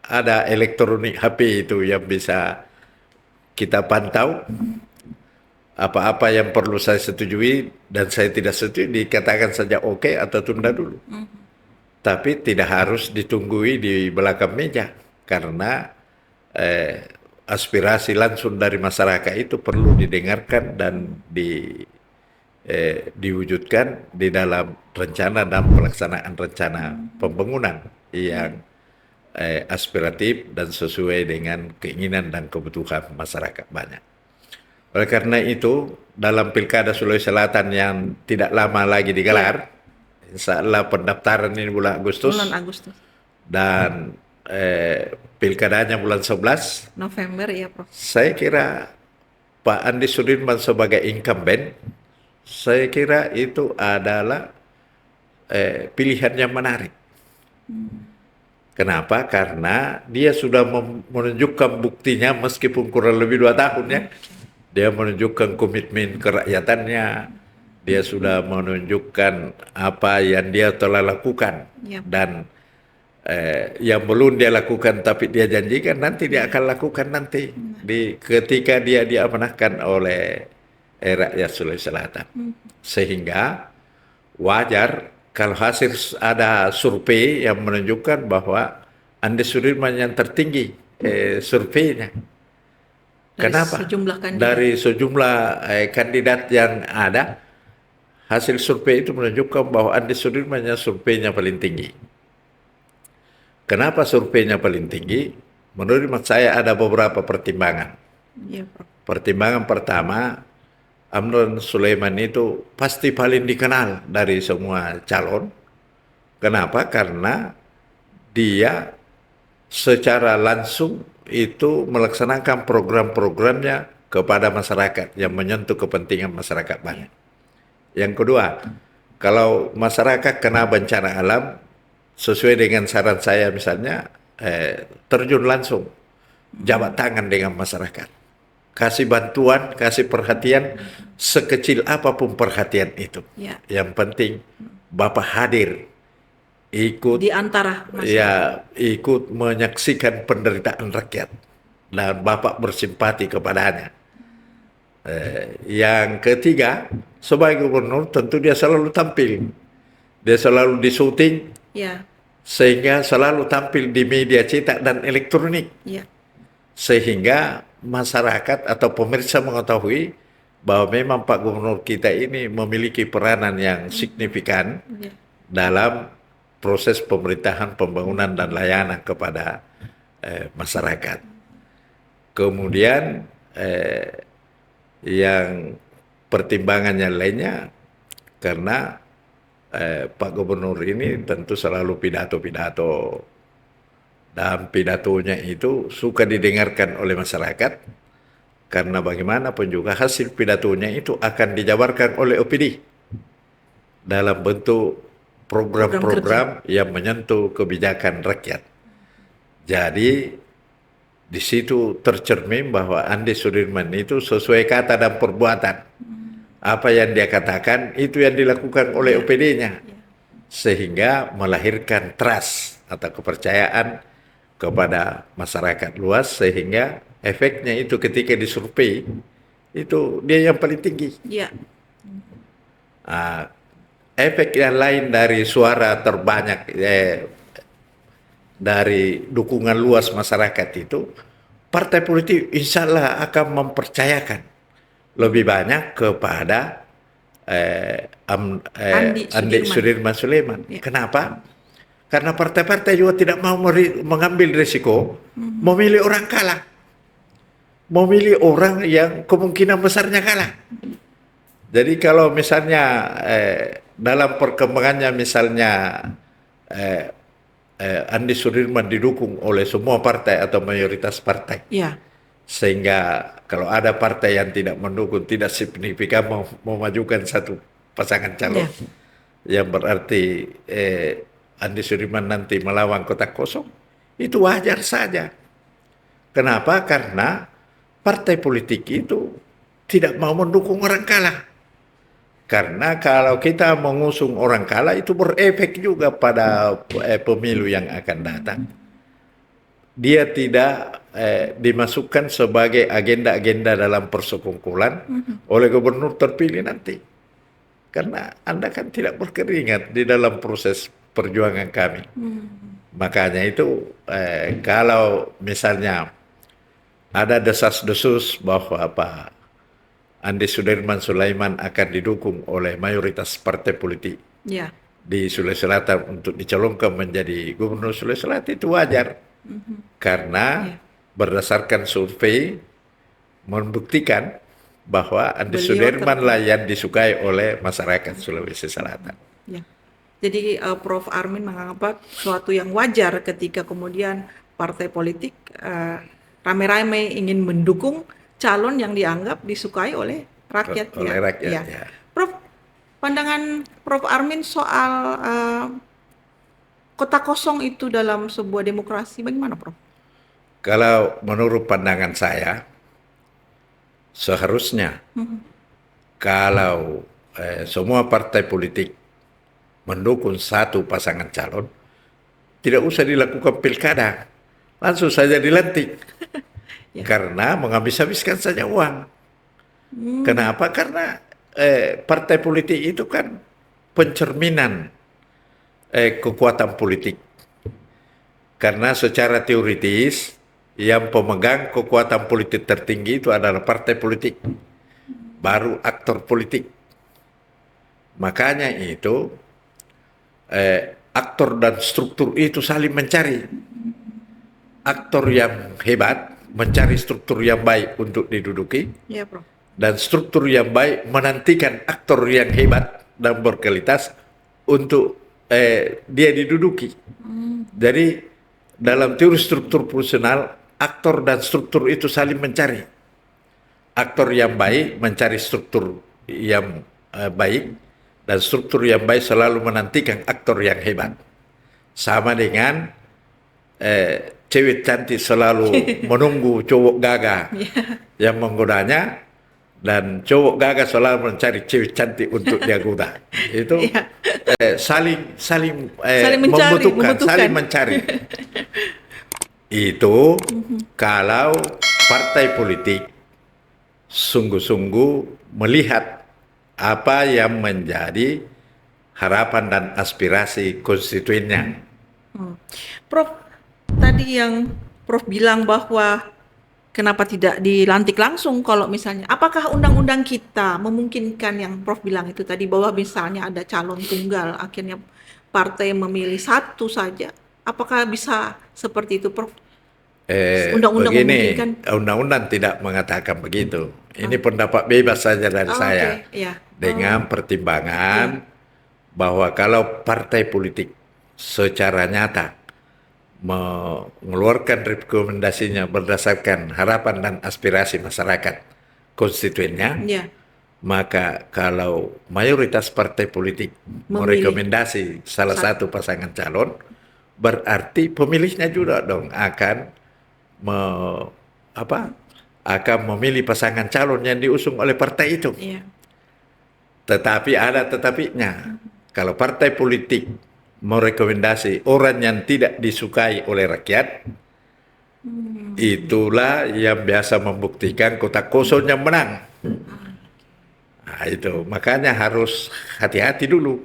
[SPEAKER 1] ada elektronik HP itu yang bisa kita pantau apa-apa yang perlu saya setujui dan saya tidak setuju dikatakan saja oke atau tunda dulu. Tapi tidak harus ditunggui di belakang meja karena aspirasi langsung dari masyarakat itu perlu didengarkan dan diwujudkan di dalam rencana dan pelaksanaan rencana pembangunan yang aspiratif dan sesuai dengan keinginan dan kebutuhan masyarakat banyak. Oleh karena itu, dalam Pilkada Sulawesi Selatan yang tidak lama lagi digelar, insya Allah pendaftaran ini bulan Agustus, dan pilkadanya bulan 11
[SPEAKER 2] November ya Prof.
[SPEAKER 1] Saya kira Pak Andi Sudirman sebagai incumbent, saya kira itu adalah pilihan yang menarik. Kenapa? Karena dia sudah menunjukkan buktinya meskipun kurang lebih 2 tahun ya. Dia menunjukkan komitmen kerakyatannya. Dia sudah menunjukkan apa yang dia telah lakukan. Dan yang belum dia lakukan tapi dia janjikan nanti dia akan lakukan nanti ketika dia diamanahkan oleh rakyat Sulawesi Selatan. Sehingga wajar kalau hasil ada survei yang menunjukkan bahwa Andi Sudirman yang tertinggi surveinya. Kenapa? Dari sejumlah kandidat yang ada, hasil survei itu menunjukkan bahwa Andi Sudirman yang surveinya paling tinggi. Kenapa surveinya paling tinggi? Menurut saya ada beberapa pertimbangan. Pertimbangan pertama, Amran Sulaiman itu pasti paling dikenal dari semua calon. Kenapa? Karena dia secara langsung itu melaksanakan program-programnya kepada masyarakat yang menyentuh kepentingan masyarakat banyak. Yang kedua, kalau masyarakat kena bencana alam, sesuai dengan saran saya misalnya, terjun langsung, jabat tangan dengan masyarakat. Kasih bantuan, kasih perhatian, sekecil apapun perhatian itu. Yang penting, Bapak hadir, ikut
[SPEAKER 2] di antara masyarakat.
[SPEAKER 1] Ya, ikut menyaksikan penderitaan rakyat dan Bapak bersimpati kepadanya. Yang ketiga, sebagai gubernur tentu dia selalu tampil. Dia selalu di syuting, sehingga selalu tampil di media cetak dan elektronik. Sehingga masyarakat atau pemirsa mengetahui bahwa memang Pak Gubernur kita ini memiliki peranan yang signifikan dalam proses pemerintahan, pembangunan, dan layanan kepada masyarakat. Kemudian yang pertimbangannya lainnya, karena Pak Gubernur ini tentu selalu pidato-pidato, dan pidatonya itu suka didengarkan oleh masyarakat, karena bagaimanapun juga hasil pidatonya itu akan dijabarkan oleh OPD dalam bentuk program-program yang menyentuh kebijakan rakyat. Jadi di situ tercermin bahwa Andi Sudirman itu sesuai kata dan perbuatan. Apa yang dia katakan itu yang dilakukan oleh OPD-nya. Sehingga melahirkan trust atau kepercayaan kepada masyarakat luas, sehingga efeknya itu ketika disurvei itu dia yang paling tinggi. Efek yang lain dari suara terbanyak dari dukungan luas masyarakat itu, partai politik insya Allah akan mempercayakan lebih banyak kepada Andi Sudirman Sulaiman. Kenapa? Karena partai-partai juga tidak mau mengambil risiko memilih orang kalah, memilih orang yang kemungkinan besarnya kalah. Jadi kalau misalnya dalam perkembangannya misalnya Andi Sudirman didukung oleh semua partai atau mayoritas partai, Sehingga kalau ada partai yang tidak mendukung, tidak signifikan memajukan satu pasangan calon,
[SPEAKER 2] Ya.
[SPEAKER 1] yang berarti Andi Sudirman nanti melawan kotak kosong, itu wajar saja. Kenapa? Karena partai politik itu tidak mau mendukung orang kalah. Karena kalau kita mengusung orang kalah itu berefek juga pada pemilu yang akan datang. Dia tidak dimasukkan sebagai agenda-agenda dalam persekongkolan oleh gubernur terpilih nanti. Karena Anda kan tidak berkeringat di dalam proses perjuangan kami. Makanya itu kalau misalnya ada desas-desus bahwa Andi Sudirman Sulaiman akan didukung oleh mayoritas partai politik
[SPEAKER 2] Ya.
[SPEAKER 1] di Sulawesi Selatan untuk dicalonkan menjadi gubernur Sulawesi Selatan, itu wajar. Karena
[SPEAKER 2] Ya.
[SPEAKER 1] berdasarkan survei membuktikan bahwa Andi
[SPEAKER 2] Beliau
[SPEAKER 1] Sudirman lah yang disukai oleh masyarakat Sulawesi Selatan.
[SPEAKER 2] Ya. Jadi Prof. Armin menganggap suatu yang wajar ketika kemudian partai politik rame-rame ingin mendukung calon yang dianggap disukai oleh rakyat.
[SPEAKER 1] Oleh rakyat, ya.
[SPEAKER 2] Prof, pandangan Prof. Armin soal kotak kosong itu dalam sebuah demokrasi bagaimana, Prof?
[SPEAKER 1] Kalau menurut pandangan saya, seharusnya kalau semua partai politik mendukung satu pasangan calon, tidak usah dilakukan pilkada, langsung saja dilantik.
[SPEAKER 2] Ya.
[SPEAKER 1] Karena menghabis-habiskan saja uang. Kenapa? Karena partai politik itu kan pencerminan kekuatan politik. Karena secara teoritis yang pemegang kekuatan politik tertinggi itu adalah partai politik, baru aktor politik. Makanya itu aktor dan struktur itu saling mencari. Aktor yang hebat mencari struktur yang baik untuk diduduki,
[SPEAKER 2] Ya, Prof.
[SPEAKER 1] dan struktur yang baik menantikan aktor yang hebat dan berkualitas untuk dia diduduki. Jadi dalam teori struktur fungsional, aktor dan struktur itu saling mencari. Aktor yang baik mencari struktur yang baik, dan struktur yang baik selalu menantikan aktor yang hebat. Sama dengan cewek cantik selalu menunggu cowok gagah yang menggodanya, dan cowok gagah selalu mencari cewek cantik untuk dia goda. Itu saling membutuhkan, saling mencari. Itu kalau partai politik sungguh-sungguh melihat apa yang menjadi harapan dan aspirasi konstituennya.
[SPEAKER 2] Prof, tadi yang Prof bilang bahwa kenapa tidak dilantik langsung kalau misalnya, apakah undang-undang kita memungkinkan yang Prof bilang itu tadi bahwa misalnya ada calon tunggal, akhirnya partai memilih satu saja, apakah bisa seperti itu, Prof? Undang-undang
[SPEAKER 1] Begini,
[SPEAKER 2] memungkinkan?
[SPEAKER 1] undang-undang tidak mengatakan begitu. Ini pendapat bebas saja dari saya.
[SPEAKER 2] Okay. Ya.
[SPEAKER 1] Dengan pertimbangan bahwa kalau partai politik secara nyata mengeluarkan rekomendasinya berdasarkan harapan dan aspirasi masyarakat konstituennya, maka kalau mayoritas partai politik merekomendasi salah satu pasangan calon, berarti pemilihnya juga dong akan akan memilih pasangan calon yang diusung oleh partai itu. Tetapi ada tetapinya. Kalau partai politik merekomendasi orang yang tidak disukai oleh rakyat, itulah yang biasa membuktikan kotak kosong yang menang. Nah, itu makanya harus hati-hati dulu.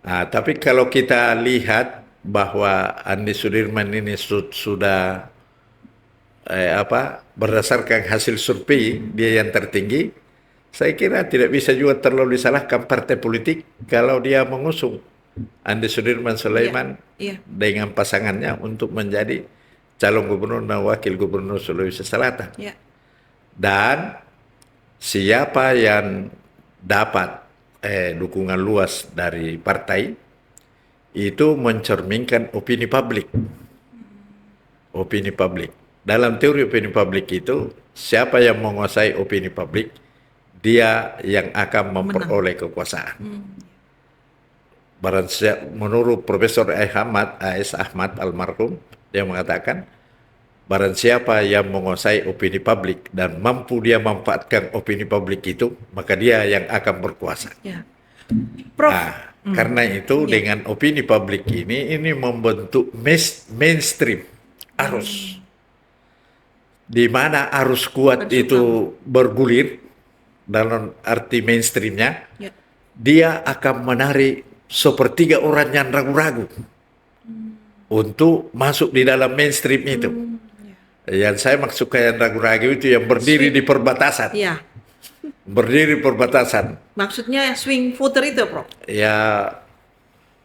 [SPEAKER 1] Nah, tapi kalau kita lihat bahwa Andi Sudirman ini sudah berdasarkan hasil survei dia yang tertinggi, saya kira tidak bisa juga terlalu disalahkan partai politik kalau dia mengusung Andi Sudirman Sulaiman dengan pasangannya untuk menjadi calon gubernur dan wakil gubernur Sulawesi Selatan. Dan siapa yang dapat dukungan luas dari partai itu mencerminkan opini publik. Opini publik. dalam teori opini publik itu, siapa yang menguasai opini publik, dia yang akan memperoleh kekuasaan. Menurut Profesor A.S. Ahmad almarhum, dia mengatakan, barang siapa yang menguasai opini publik dan mampu dia manfaatkan opini publik itu, maka dia yang akan berkuasa.
[SPEAKER 2] Ya. Prof,
[SPEAKER 1] Karena itu dengan opini publik ini membentuk mainstream, arus. Di mana arus kuat itu bergulir dalam arti mainstreamnya, dia akan menarik sepertiga orang yang ragu-ragu untuk masuk di dalam mainstream itu. Yang saya maksudkan yang ragu-ragu itu yang berdiri di perbatasan.
[SPEAKER 2] Ya.
[SPEAKER 1] Berdiri di perbatasan.
[SPEAKER 2] Maksudnya swing voter itu, Prof?
[SPEAKER 1] Ya,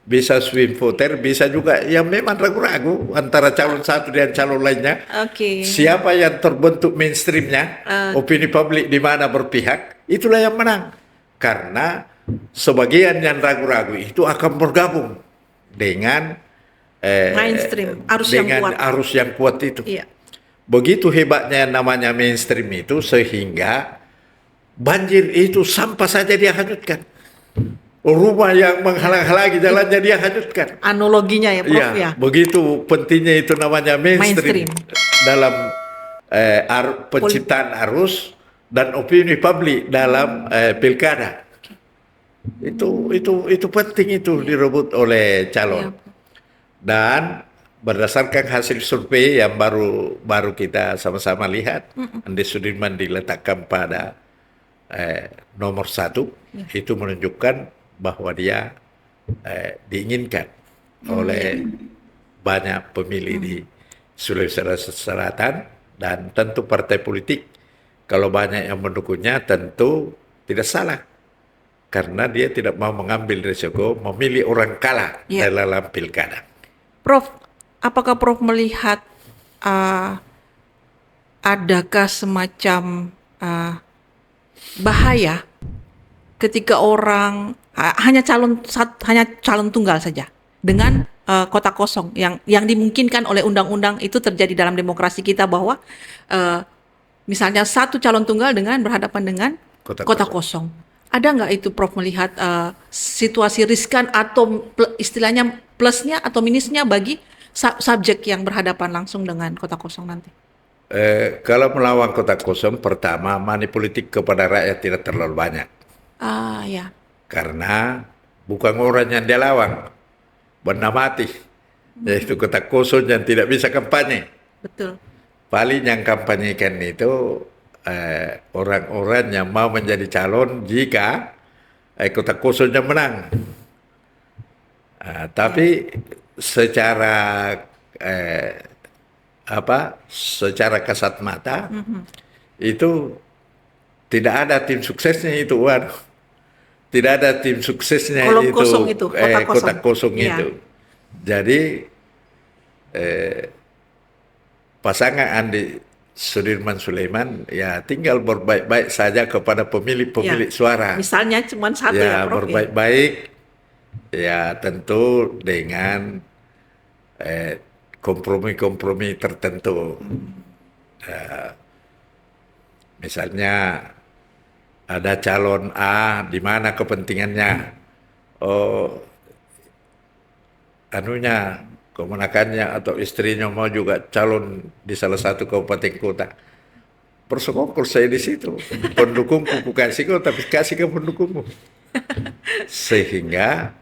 [SPEAKER 1] bisa swing voter, bisa juga yang memang ragu-ragu antara calon satu dan calon lainnya.
[SPEAKER 2] Oke.
[SPEAKER 1] Siapa yang terbentuk mainstreamnya, opini publik di mana berpihak, itulah yang menang. Karena sebagian yang ragu-ragu itu akan bergabung dengan
[SPEAKER 2] mainstream, arus
[SPEAKER 1] dengan
[SPEAKER 2] yang kuat.
[SPEAKER 1] arus yang kuat itu.
[SPEAKER 2] Iya.
[SPEAKER 1] Begitu hebatnya yang namanya mainstream itu, sehingga banjir itu sampah saja dia hanyutkan. Rumah yang menghalang-halangi jalannya dia hanyutkan.
[SPEAKER 2] Analoginya ya, Prof, ya.
[SPEAKER 1] Begitu pentingnya itu namanya mainstream. Dalam penciptaan arus dan opini publik dalam pilkada. Itu penting itu direbut oleh calon. Dan berdasarkan hasil survei yang baru kita sama-sama lihat, Andi Sudirman diletakkan pada nomor 1, itu menunjukkan bahwa dia diinginkan oleh banyak pemilih di Sulawesi Selatan, dan tentu partai politik kalau banyak yang mendukungnya tentu tidak salah, karena dia tidak mau mengambil risiko memilih orang kalah dalam pilkada.
[SPEAKER 2] Prof, apakah Prof melihat adakah semacam bahaya ketika orang hanya calon tunggal saja dengan kotak kosong yang dimungkinkan oleh undang-undang itu terjadi dalam demokrasi kita, bahwa misalnya satu calon tunggal dengan berhadapan dengan kotak kosong. Ada nggak itu Prof melihat situasi riskan atau istilahnya plusnya atau minusnya bagi subjek yang berhadapan langsung dengan kotak kosong nanti?
[SPEAKER 1] Kalau melawan kotak kosong, pertama money politik kepada rakyat tidak terlalu banyak.
[SPEAKER 2] Ya.
[SPEAKER 1] Karena bukan orang yang dia lawan, benda mati, yaitu kotak kosong yang tidak bisa kampanye.
[SPEAKER 2] Betul.
[SPEAKER 1] Paling yang kampanyekan itu orang-orang yang mau menjadi calon jika kotak kosongnya menang. Tapi secara secara kasat mata itu tidak ada tim suksesnya itu, tidak ada tim suksesnya
[SPEAKER 2] kolom kosong itu,
[SPEAKER 1] kotak kosong itu. Jadi pasangan Andi Sudirman Sulaiman ya tinggal berbaik-baik saja kepada pemilik suara.
[SPEAKER 2] Misalnya cuma satu ya, Prof.
[SPEAKER 1] Berbaik-baik ya tentu dengan kompromi-kompromi tertentu. Misalnya ada calon A, di mana kepentingannya, kemenakannya atau istrinya mau juga calon di salah satu kabupaten kota. Bersekongkol saya di situ. Pendukungku kasih kau, tapi kasih ke pendukungmu. Sehingga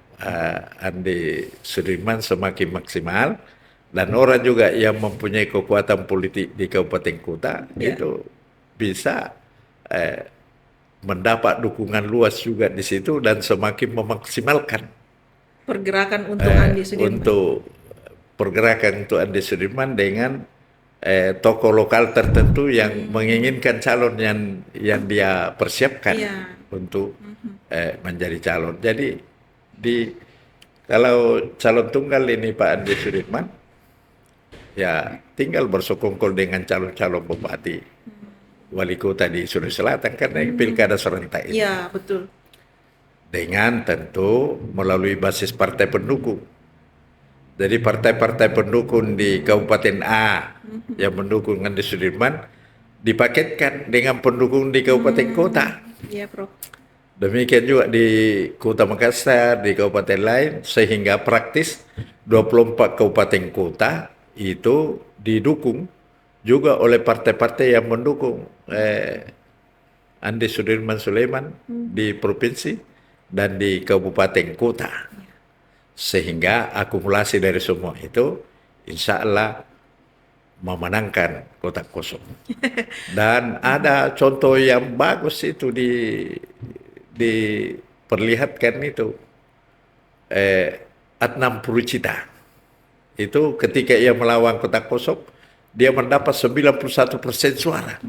[SPEAKER 1] Andi Sudirman semakin maksimal, dan orang juga yang mempunyai kekuatan politik di kabupaten kota itu bisa mendapat dukungan luas juga di situ, dan semakin memaksimalkan
[SPEAKER 2] pergerakan untuk Andi Sudirman.
[SPEAKER 1] Pergerakan untuk Andi Sudirman dengan tokoh lokal tertentu yang menginginkan calon yang dia persiapkan untuk menjadi calon. Jadi kalau calon tunggal ini Pak Andi Sudirman, ya tinggal bersekongkol dengan calon-calon bupati, wali kota di Sulawesi Selatan, karena pilkada serentak ini.
[SPEAKER 2] Iya, betul.
[SPEAKER 1] Dengan tentu melalui basis partai pendukung. Jadi partai-partai pendukung di Kabupaten A yang mendukung Andi Sudirman dipaketkan dengan pendukung di kabupaten kota.
[SPEAKER 2] Iya, Prof.
[SPEAKER 1] Demikian juga di Kota Makassar, di kabupaten lain, sehingga praktis 24 kabupaten kota itu didukung juga oleh partai-partai yang mendukung Andi Sudirman Sulaiman di provinsi dan di kabupaten kota. Sehingga akumulasi dari semua itu insya Allah memenangkan kotak kosong. Dan ada contoh yang bagus itu diperlihatkan itu Adnan Puricita. Itu ketika ia melawan kotak kosong, dia mendapat 91% suara.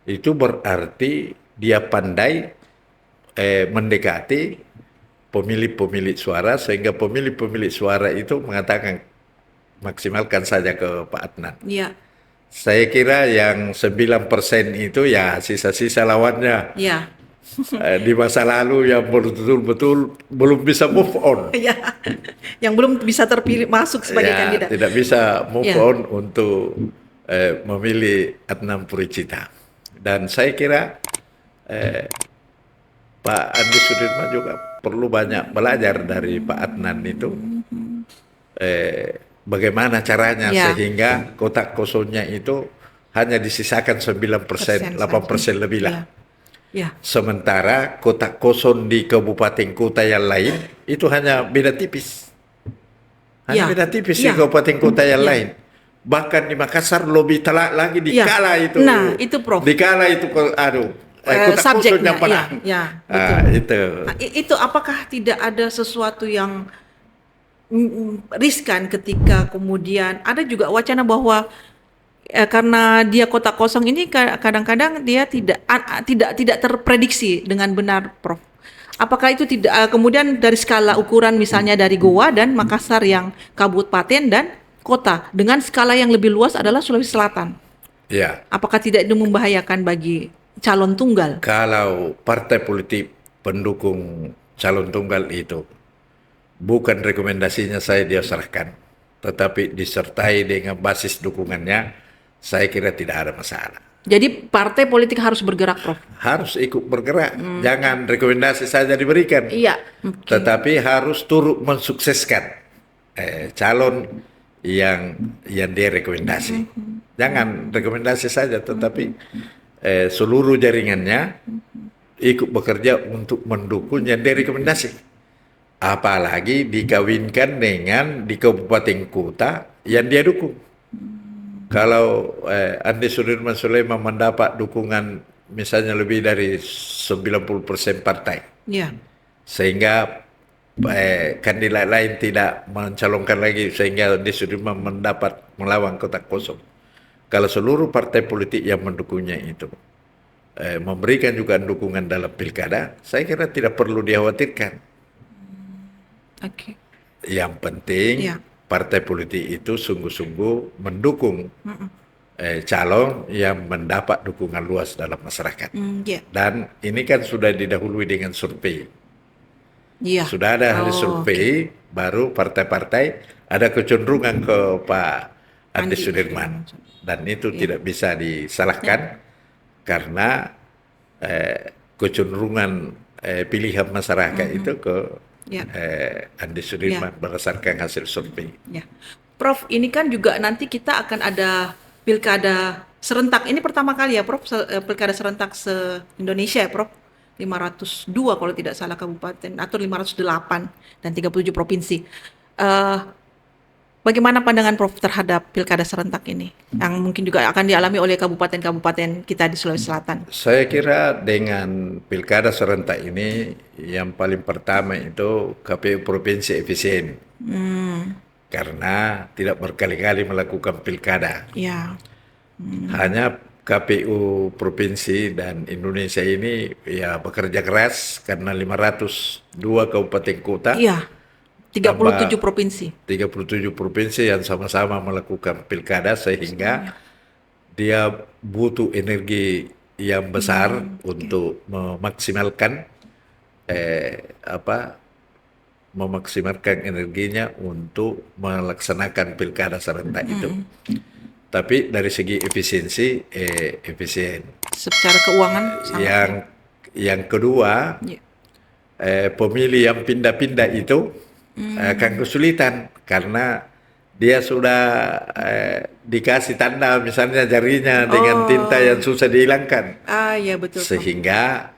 [SPEAKER 1] Itu berarti dia pandai mendekati pemilik-pemilik suara, sehingga pemilik-pemilik suara itu mengatakan maksimalkan saja ke Pak Adnan.
[SPEAKER 2] Iya.
[SPEAKER 1] Saya kira yang 9% itu ya sisa-sisa lawannya
[SPEAKER 2] Iya.
[SPEAKER 1] di masa lalu yang betul-betul belum bisa move on.
[SPEAKER 2] Iya. Yang belum bisa terpilih masuk sebagai
[SPEAKER 1] Ya,
[SPEAKER 2] kandidat.
[SPEAKER 1] tidak bisa move
[SPEAKER 2] Ya.
[SPEAKER 1] on untuk memilih Adnan Puricita. Dan saya kira Pak Andi Sudirman juga perlu banyak belajar dari Pak Adnan itu. Bagaimana caranya
[SPEAKER 2] Ya.
[SPEAKER 1] sehingga kotak kosongnya itu hanya disisakan 9%, 8% lebih lah.
[SPEAKER 2] Ya.
[SPEAKER 1] Sementara kotak kosong di kabupaten kota yang lain itu hanya beda tipis. Hanya
[SPEAKER 2] Ya.
[SPEAKER 1] beda tipis
[SPEAKER 2] Ya.
[SPEAKER 1] di kabupaten kota yang
[SPEAKER 2] Ya.
[SPEAKER 1] lain. Bahkan di Makassar lebih telak lagi
[SPEAKER 2] Ya.
[SPEAKER 1] dikala itu.
[SPEAKER 2] Nah, itu, Prof.
[SPEAKER 1] Dikala itu kotak kosong
[SPEAKER 2] Subjeknya,
[SPEAKER 1] yang menang.
[SPEAKER 2] ya,
[SPEAKER 1] Ah,
[SPEAKER 2] betul.
[SPEAKER 1] itu.
[SPEAKER 2] Nah, itu apakah tidak ada sesuatu yang riskan ketika kemudian ada juga wacana bahwa karena dia kotak kosong ini kadang-kadang dia tidak terprediksi dengan benar, Prof. Apakah itu tidak kemudian dari skala ukuran misalnya dari Goa dan Makassar yang kabupaten dan kota dengan skala yang lebih luas adalah Sulawesi Selatan.
[SPEAKER 1] Ya.
[SPEAKER 2] Apakah tidak itu membahayakan bagi calon tunggal?
[SPEAKER 1] Kalau partai politik pendukung calon tunggal itu bukan rekomendasinya saya dia serahkan, tetapi disertai dengan basis dukungannya, saya kira tidak ada masalah.
[SPEAKER 2] Jadi partai politik harus bergerak, Prof.
[SPEAKER 1] Harus ikut bergerak, jangan rekomendasi saja diberikan,
[SPEAKER 2] Iya.
[SPEAKER 1] tetapi harus turut mensukseskan calon yang dia rekomendasi. Jangan rekomendasi saja, tetapi seluruh jaringannya ikut bekerja untuk mendukung yang dia rekomendasi. Apalagi dikawinkan dengan di kabupaten kota yang dia dukung. Kalau Andi Sudirman Sulaiman mendapat dukungan misalnya lebih dari 90% partai,
[SPEAKER 2] Iya.
[SPEAKER 1] sehingga kandidat lain tidak mencalonkan lagi, sehingga Andi Sudirman mendapat melawan kotak kosong. Kalau seluruh partai politik yang mendukungnya itu memberikan juga dukungan dalam pilkada, saya kira tidak perlu dikhawatirkan.
[SPEAKER 2] Oke.
[SPEAKER 1] Yang penting
[SPEAKER 2] Ya.
[SPEAKER 1] partai politik itu sungguh-sungguh mendukung calon yang mendapat dukungan luas dalam masyarakat.
[SPEAKER 2] Ya.
[SPEAKER 1] Dan ini kan sudah didahului dengan survei.
[SPEAKER 2] Iya.
[SPEAKER 1] Sudah ada hasil
[SPEAKER 2] Oh,
[SPEAKER 1] survei, baru partai-partai ada kecenderungan ke Pak Andi
[SPEAKER 2] Andi
[SPEAKER 1] Sudirman. Dan itu
[SPEAKER 2] Ya.
[SPEAKER 1] tidak bisa disalahkan karena kecenderungan pilihan masyarakat itu ke
[SPEAKER 2] Ya.
[SPEAKER 1] Andi Sudirman berdasarkan hasil survei.
[SPEAKER 2] Ya. Prof, ini kan juga nanti kita akan ada pilkada serentak. Ini pertama kali ya, Prof, pilkada serentak se-Indonesia ya, Prof. 502 kalau tidak salah kabupaten atau 508 dan 37 provinsi. Bagaimana pandangan Prof terhadap pilkada serentak ini yang mungkin juga akan dialami oleh kabupaten-kabupaten kita di Sulawesi Selatan?
[SPEAKER 1] Saya kira dengan pilkada serentak ini yang paling pertama itu KPU Provinsi efisien. Karena tidak berkali-kali melakukan pilkada.
[SPEAKER 2] Ya.
[SPEAKER 1] Hanya KPU Provinsi dan Indonesia ini ya bekerja keras karena 502 kabupaten kota.
[SPEAKER 2] Iya. 37 provinsi.
[SPEAKER 1] 37 provinsi yang sama-sama melakukan pilkada sehingga dia butuh energi yang besar untuk memaksimalkan memaksimalkan energinya untuk melaksanakan pilkada serentak itu. Tapi dari segi efisiensi, efisien.
[SPEAKER 2] Secara keuangan sangat.
[SPEAKER 1] Yang kedua,
[SPEAKER 2] Ya.
[SPEAKER 1] pemilih yang pindah-pindah itu akan kesulitan karena dia sudah dikasih tanda misalnya jarinya dengan tinta yang susah dihilangkan,
[SPEAKER 2] Ya betul, Prof.
[SPEAKER 1] sehingga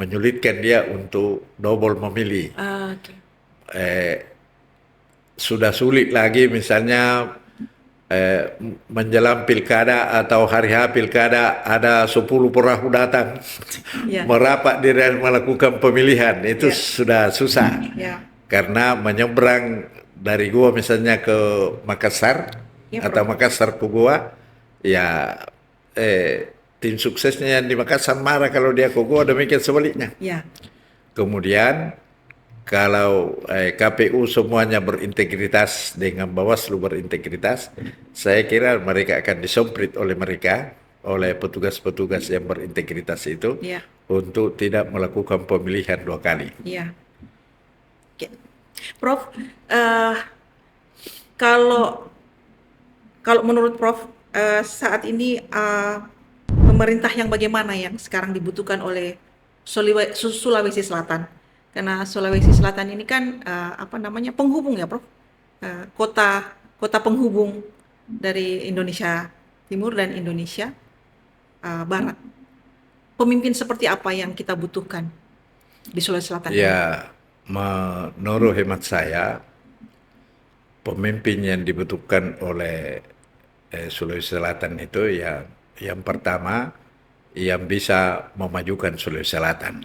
[SPEAKER 1] menyulitkan dia untuk double memilih.
[SPEAKER 2] Oke.
[SPEAKER 1] Sudah sulit lagi misalnya menjelang pilkada atau hari H pilkada ada 10 perahu datang
[SPEAKER 2] Ya.
[SPEAKER 1] merapat dan melakukan pemilihan, itu
[SPEAKER 2] Ya.
[SPEAKER 1] sudah susah.
[SPEAKER 2] Ya.
[SPEAKER 1] Karena menyeberang dari gua misalnya ke Makassar
[SPEAKER 2] Ya,
[SPEAKER 1] atau
[SPEAKER 2] Prof.
[SPEAKER 1] Makassar ke gua, ya tim suksesnya yang di Makassar marah kalau dia ke gua, demikian sebaliknya.
[SPEAKER 2] Ya.
[SPEAKER 1] Kemudian kalau KPU semuanya berintegritas dengan Bawaslu berintegritas, saya kira mereka akan disemprit oleh petugas-petugas yang berintegritas itu
[SPEAKER 2] Ya.
[SPEAKER 1] untuk tidak melakukan pemilihan 2 kali.
[SPEAKER 2] Ya. Oke. Prof, kalau menurut Prof, saat ini pemerintah yang bagaimana yang sekarang dibutuhkan oleh Sulawesi Selatan? Karena Sulawesi Selatan ini kan penghubung ya, Prof. Kota penghubung dari Indonesia Timur dan Indonesia Barat. Pemimpin seperti apa yang kita butuhkan di Sulawesi Selatan ini?
[SPEAKER 1] Ya, menurut hemat saya, pemimpin yang dibutuhkan oleh Sulawesi Selatan itu yang pertama yang bisa memajukan Sulawesi Selatan.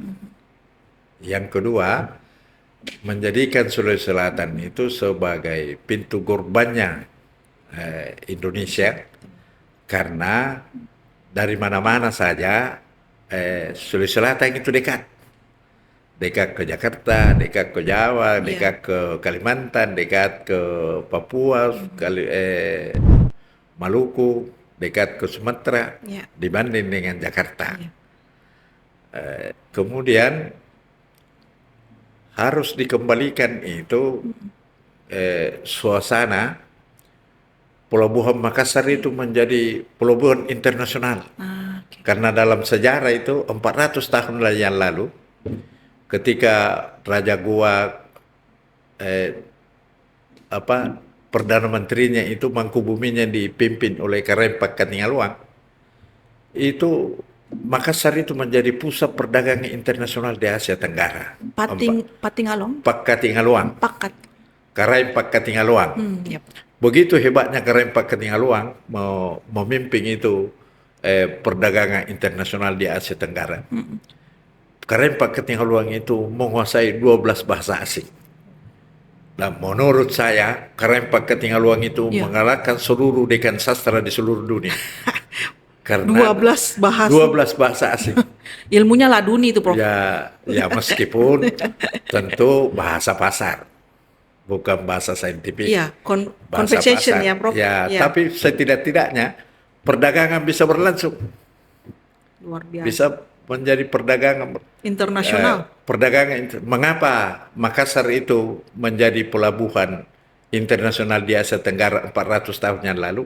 [SPEAKER 1] Yang kedua, menjadikan Sulawesi Selatan itu sebagai pintu gerbangnya Indonesia, karena dari mana-mana saja Sulawesi Selatan itu dekat ke Jakarta, dekat ke Jawa, dekat ke Kalimantan, dekat ke Papua, Maluku, dekat ke Sumatera, dibanding dengan Jakarta. Kemudian harus dikembalikan itu suasana pelabuhan Makassar itu menjadi pelabuhan internasional. Karena dalam sejarah itu 400 tahun yang lalu, ketika Raja Goa Perdana Menterinya itu Mangkubuminya dipimpin oleh Karempak Katingaluang, itu Makassar itu menjadi pusat perdagangan internasional di Asia Tenggara.
[SPEAKER 2] Patingalong?
[SPEAKER 1] Katingaluang. Karempak Katingaluang.
[SPEAKER 2] Yep.
[SPEAKER 1] Begitu hebatnya Karempak Katingaluang memimpin itu perdagangan internasional di Asia Tenggara. Karempak Katingaluang itu menguasai 12 bahasa asing. Dan menurut saya Karempak Katingaluang itu mengalahkan seluruh dekan sastra di seluruh dunia. Karena
[SPEAKER 2] 12
[SPEAKER 1] bahasa asing.
[SPEAKER 2] Ilmunya laduni itu, Prof.
[SPEAKER 1] Ya meskipun tentu bahasa pasar, bukan bahasa saintifik.
[SPEAKER 2] Iya, conversation ya, Prof.
[SPEAKER 1] Ya, tapi setidak-tidaknya perdagangan bisa berlangsung.
[SPEAKER 2] Luar biasa.
[SPEAKER 1] Bisa menjadi perdagangan
[SPEAKER 2] internasional.
[SPEAKER 1] Mengapa Makassar itu menjadi pelabuhan internasional di Asia Tenggara 400 tahun yang lalu?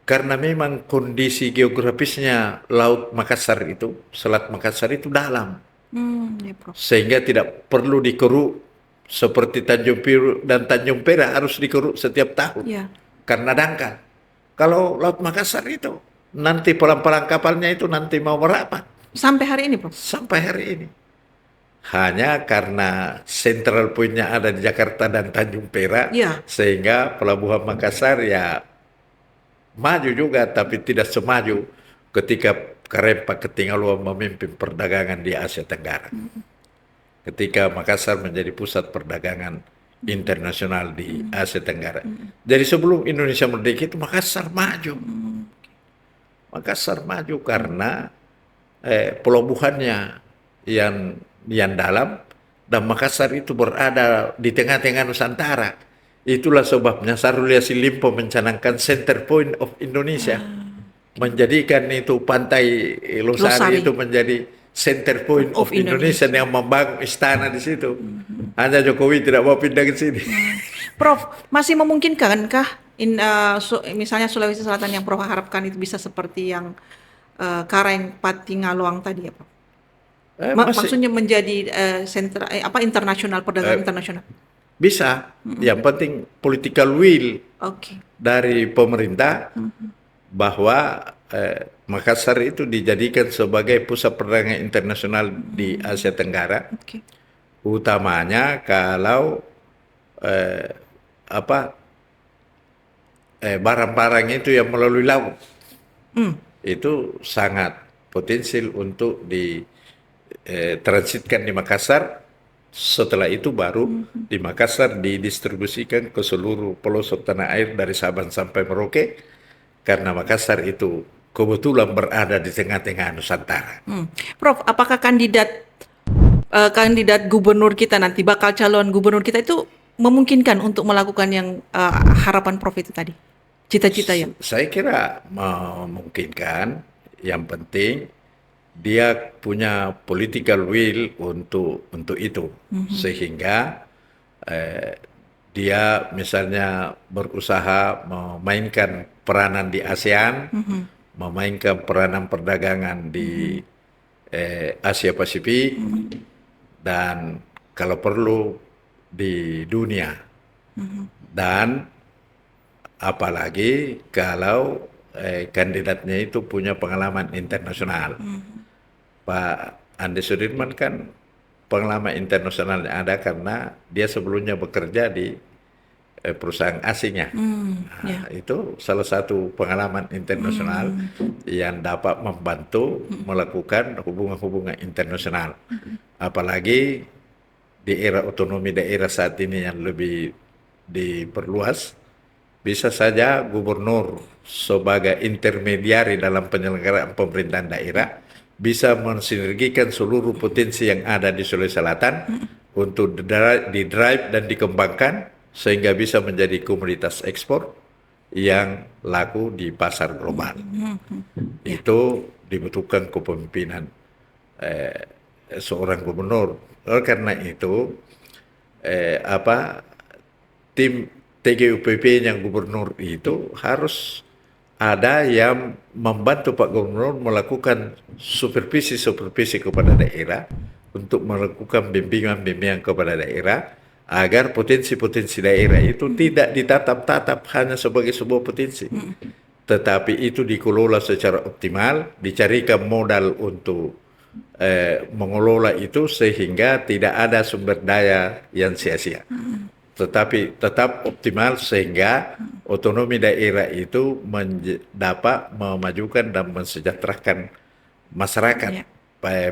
[SPEAKER 1] Karena memang kondisi geografisnya Laut Makassar itu, Selat Makassar itu dalam.
[SPEAKER 2] Ya, Prof.
[SPEAKER 1] Sehingga tidak perlu dikeruk seperti Tanjung Priok dan Tanjung Perak harus dikeruk setiap tahun.
[SPEAKER 2] Ya.
[SPEAKER 1] Karena dangkal. Kalau Laut Makassar itu, nanti pelang-pelang kapalnya itu nanti mau merapat.
[SPEAKER 2] Sampai hari ini, Prof?
[SPEAKER 1] Sampai hari ini. Hanya karena central point-nya ada di Jakarta dan Tanjung Perak, sehingga pelabuhan Makassar ya maju juga, tapi tidak semaju ketika Karempak Katingaluang memimpin perdagangan di Asia Tenggara. Ketika Makassar menjadi pusat perdagangan internasional di Asia Tenggara. Jadi sebelum Indonesia merdeka itu Makassar maju. Makassar maju karena pelabuhannya yang dalam, dan Makassar itu berada di tengah-tengah Nusantara. Itulah sebabnya Syahrul Yassin Limpo mencanangkan center point of Indonesia, menjadikan itu pantai Losari itu menjadi center point
[SPEAKER 2] Of
[SPEAKER 1] of Indonesia
[SPEAKER 2] Indonesia.
[SPEAKER 1] yang membangun istana di situ. Hanya Jokowi tidak mau pindah ke sini.
[SPEAKER 2] Prof, masih memungkinkankah misalnya Sulawesi Selatan yang Prof harapkan itu bisa seperti yang Kareng Patinggaluang tadi ya, Prof?
[SPEAKER 1] Masih
[SPEAKER 2] Maksudnya menjadi internasional, perdagangan internasional.
[SPEAKER 1] bisa. Yang penting political will
[SPEAKER 2] Oke.
[SPEAKER 1] dari pemerintah bahwa Makassar itu dijadikan sebagai pusat perdagangan internasional di Asia Tenggara,
[SPEAKER 2] Oke.
[SPEAKER 1] utamanya kalau eh, apa barang-barang itu yang melalui laut itu sangat potensial untuk transitkan di Makassar. Setelah itu baru di Makassar didistribusikan ke seluruh pelosok tanah air dari Sabang sampai Merauke, karena Makassar itu kebetulan berada di tengah-tengah Nusantara.
[SPEAKER 2] Prof, apakah kandidat gubernur kita nanti, bakal calon gubernur kita itu memungkinkan untuk melakukan yang harapan Prof itu tadi? Cita-cita ya?
[SPEAKER 1] Saya kira memungkinkan. Yang penting dia punya political will untuk itu, sehingga dia misalnya berusaha memainkan peranan di ASEAN, memainkan peranan perdagangan di Asia Pasifik, dan kalau perlu di dunia. Dan apalagi kalau kandidatnya itu punya pengalaman internasional. Pak Andi Sudirman kan pengalaman internasional yang ada karena dia sebelumnya bekerja di perusahaan asingnya. Itu salah satu pengalaman internasional yang dapat membantu melakukan hubungan-hubungan internasional. Apalagi di era otonomi daerah saat ini yang lebih diperluas, bisa saja gubernur sebagai intermediari dalam penyelenggaraan pemerintahan daerah bisa mensinergikan seluruh potensi yang ada di Sulawesi Selatan untuk didrive dan dikembangkan sehingga bisa menjadi komoditas ekspor yang laku di pasar global. Itu dibutuhkan kepemimpinan seorang gubernur. Oleh karena itu tim TGUPP yang gubernur itu harus ada yang membantu Pak Gubernur melakukan supervisi kepada daerah untuk melakukan bimbingan kepada daerah agar potensi-potensi daerah itu tidak ditatap-tatap hanya sebagai sebuah potensi, tetapi itu dikelola secara optimal, dicarikan modal untuk mengelola itu sehingga tidak ada sumber daya yang sia-sia. Tetapi tetap optimal sehingga otonomi daerah itu dapat memajukan dan mensejahterakan masyarakat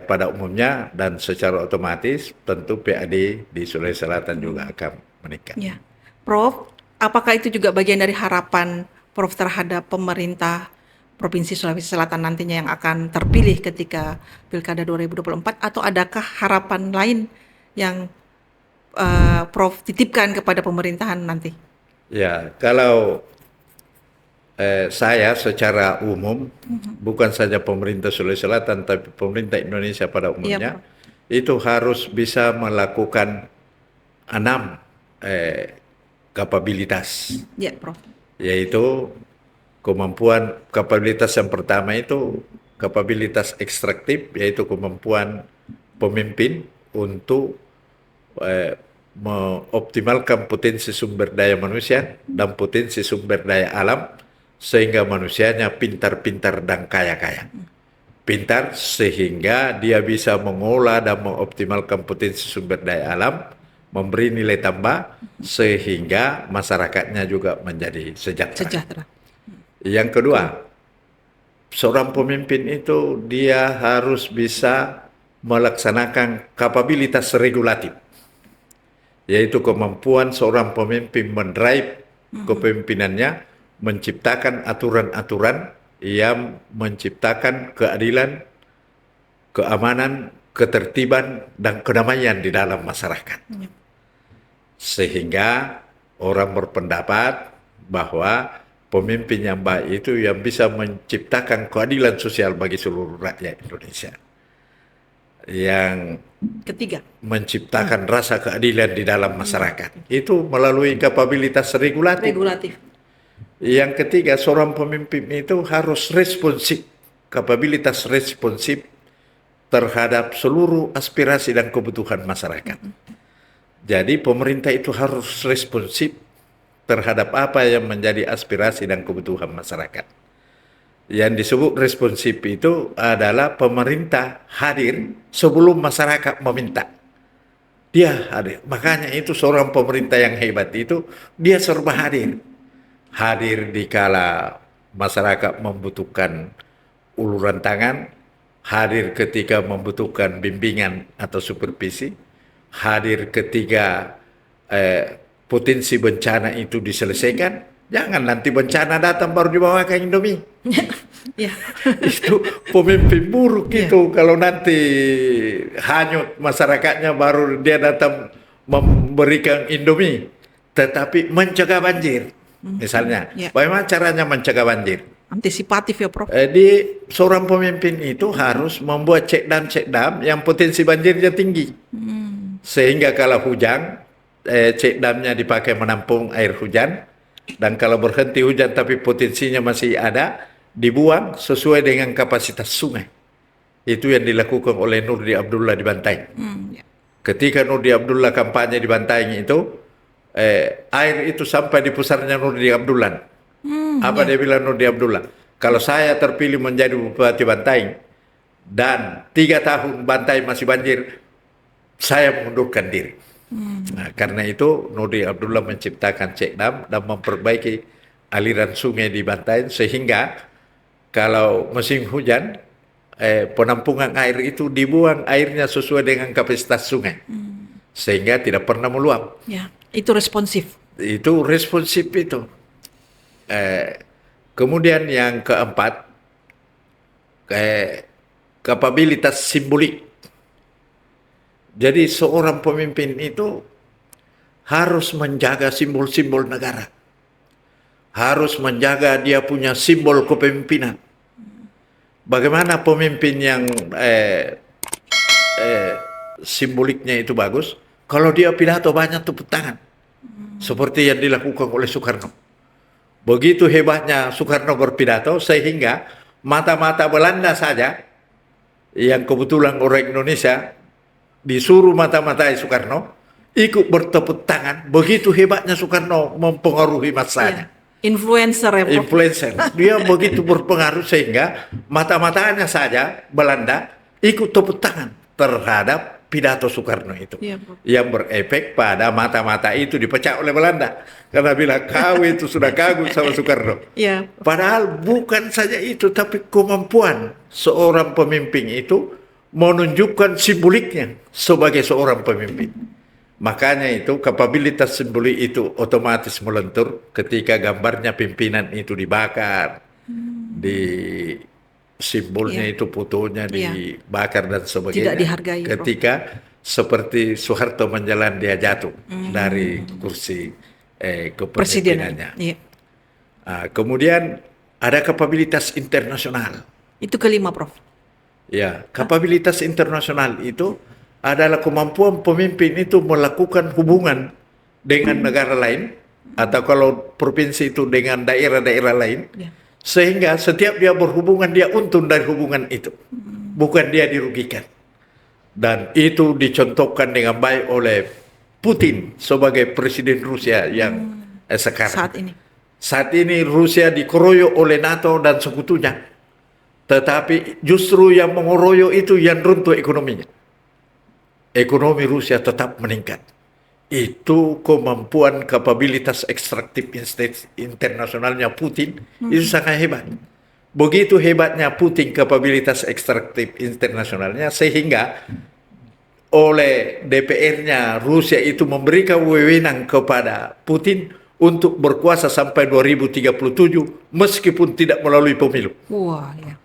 [SPEAKER 1] pada umumnya, dan secara otomatis tentu PAD di Sulawesi Selatan juga akan meningkat.
[SPEAKER 2] Ya. Prof, apakah itu juga bagian dari harapan Prof terhadap pemerintah Provinsi Sulawesi Selatan nantinya yang akan terpilih ketika Pilkada 2024, atau adakah harapan lain yang Prof titipkan kepada pemerintahan nanti?
[SPEAKER 1] Ya, kalau saya secara umum, bukan saja pemerintah Sulawesi Selatan, tapi pemerintah Indonesia pada umumnya, itu harus bisa melakukan 6 kapabilitas.
[SPEAKER 2] Ya, Prof.
[SPEAKER 1] Yaitu kapabilitas yang pertama itu kapabilitas ekstraktif, yaitu kemampuan pemimpin untuk mengoptimalkan potensi sumber daya manusia dan potensi sumber daya alam sehingga manusianya pintar-pintar dan kaya-kaya. Pintar sehingga dia bisa mengolah dan mengoptimalkan potensi sumber daya alam, memberi nilai tambah sehingga masyarakatnya juga menjadi sejahtera. Yang kedua, seorang pemimpin itu dia harus bisa melaksanakan kapabilitas regulatif, yaitu kemampuan seorang pemimpin mendrive kepemimpinannya, menciptakan aturan-aturan yang menciptakan keadilan, keamanan, ketertiban, dan kedamaian di dalam masyarakat. Sehingga orang berpendapat bahwa pemimpin yang baik itu yang bisa menciptakan keadilan sosial bagi seluruh rakyat Indonesia. yang
[SPEAKER 2] Ketiga,
[SPEAKER 1] menciptakan rasa keadilan di dalam masyarakat. Itu melalui kapabilitas regulatif.
[SPEAKER 2] regulatif.
[SPEAKER 1] Yang ketiga, seorang pemimpin itu harus responsif, kapabilitas responsif terhadap seluruh aspirasi dan kebutuhan masyarakat. Jadi pemerintah itu harus responsif terhadap apa yang menjadi aspirasi dan kebutuhan masyarakat. Yang disebut responsif itu adalah pemerintah hadir sebelum masyarakat meminta. Dia hadir. Makanya itu seorang pemerintah yang hebat itu, dia serba hadir. Hadir di kala masyarakat membutuhkan uluran tangan, hadir ketika membutuhkan bimbingan atau supervisi, hadir ketika potensi bencana itu diselesaikan. Jangan nanti bencana datang baru dibawa ke Indomie.
[SPEAKER 2] Ya.
[SPEAKER 1] Itu pemimpin buruk
[SPEAKER 2] Ya.
[SPEAKER 1] itu. Kalau nanti hanyut masyarakatnya baru dia datang memberikan Indomie. Tetapi mencegah banjir. Misalnya,
[SPEAKER 2] Ya.
[SPEAKER 1] bagaimana caranya mencegah banjir?
[SPEAKER 2] Antisipatif ya, Prof.
[SPEAKER 1] Seorang pemimpin itu harus membuat cek dam yang potensi banjirnya tinggi. Sehingga kalau hujan, cek damnya dipakai menampung air hujan. Dan kalau berhenti hujan tapi potensinya masih ada, dibuang sesuai dengan kapasitas sungai. Itu yang dilakukan oleh Nurdi Abdullah di Bantaeng.
[SPEAKER 2] Ya.
[SPEAKER 1] Ketika Nurdi Abdullah kampanye di Bantaeng itu, air itu sampai di pusarnya Nurdi Abdullah. Apa dia bilang Nurdi Abdullah? Kalau saya terpilih menjadi Bupati Bantaeng dan 3 tahun Bantaeng masih banjir, saya mengundurkan diri. Nah, karena itu Nurdi Abdullah menciptakan cek dam dan memperbaiki aliran sungai di Bantaeng sehingga kalau musim hujan penampungan air itu dibuang airnya sesuai dengan kapasitas sungai sehingga tidak pernah meluap.
[SPEAKER 2] Ya, itu responsif.
[SPEAKER 1] Itu responsif itu. Kemudian yang keempat, kapabilitas simbolik. Jadi seorang pemimpin itu harus menjaga simbol-simbol negara. Harus menjaga dia punya simbol kepemimpinan. Bagaimana pemimpin yang simboliknya itu bagus? Kalau dia pidato banyak tepuk tangan. Seperti yang dilakukan oleh Soekarno. Begitu hebatnya Soekarno berpidato sehingga mata-mata Belanda saja yang kebetulan orang Indonesia disuruh mata-matai Soekarno ikut bertepuk tangan. Begitu hebatnya Soekarno mempengaruhi masanya.
[SPEAKER 2] Ya. Influencer ya, Prof.
[SPEAKER 1] Influencer. Dia begitu berpengaruh sehingga mata-matanya saja Belanda ikut tepuk tangan terhadap pidato Soekarno itu.
[SPEAKER 2] Ya, Prof.
[SPEAKER 1] Yang berefek pada mata-mata itu dipecah oleh Belanda. Karena bilang kau itu sudah kagum sama Soekarno.
[SPEAKER 2] Ya.
[SPEAKER 1] Padahal bukan saja itu, tapi kemampuan seorang pemimpin itu menunjukkan simboliknya sebagai seorang pemimpin. Makanya itu kapabilitas simbolik itu otomatis melentur ketika gambarnya pimpinan itu dibakar, di simbolnya itu fotonya dibakar dan sebagainya.
[SPEAKER 2] Tidak dihargai.
[SPEAKER 1] Ketika seperti Soeharto menjalan dia jatuh dari kursi kepemimpinannya.
[SPEAKER 2] Ya.
[SPEAKER 1] Kemudian ada kapabilitas internasional.
[SPEAKER 2] Itu kelima, Prof.
[SPEAKER 1] Ya, kapabilitas internasional itu adalah kemampuan pemimpin itu melakukan hubungan dengan negara lain atau kalau provinsi itu dengan daerah-daerah lain, sehingga setiap dia berhubungan dia untung dari hubungan itu, bukan dia dirugikan. Dan itu dicontohkan dengan baik oleh Putin sebagai presiden Rusia yang sekarang. Saat ini Rusia dikeroyok oleh NATO dan sekutunya. Tetapi justru yang mengeroyok itu yang runtuh ekonominya. Ekonomi Rusia tetap meningkat. Itu kemampuan kapabilitas ekstraktif internasionalnya Putin itu sangat hebat. Begitu hebatnya Putin kapabilitas ekstraktif internasionalnya sehingga oleh DPR-nya Rusia itu memberikan wewenang kepada Putin untuk berkuasa sampai 2037 meskipun tidak melalui pemilu.
[SPEAKER 2] Wah, ya.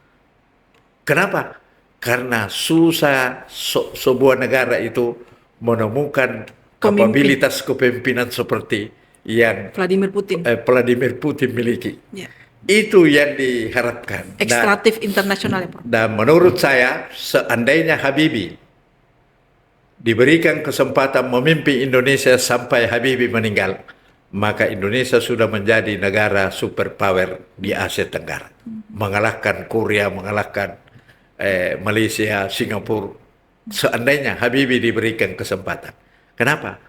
[SPEAKER 1] Kenapa? Karena susah sebuah negara itu menemukan kapabilitas kepemimpinan seperti yang Vladimir Putin miliki.
[SPEAKER 2] Ya.
[SPEAKER 1] Itu yang diharapkan.
[SPEAKER 2] Ekstraktif internasional ya, Prof.
[SPEAKER 1] Dan menurut saya, seandainya Habibie diberikan kesempatan memimpin Indonesia sampai Habibie meninggal, maka Indonesia sudah menjadi negara superpower di Asia Tenggara. Mengalahkan Korea, mengalahkan Malaysia, Singapura. Seandainya Habibie diberikan kesempatan. Kenapa?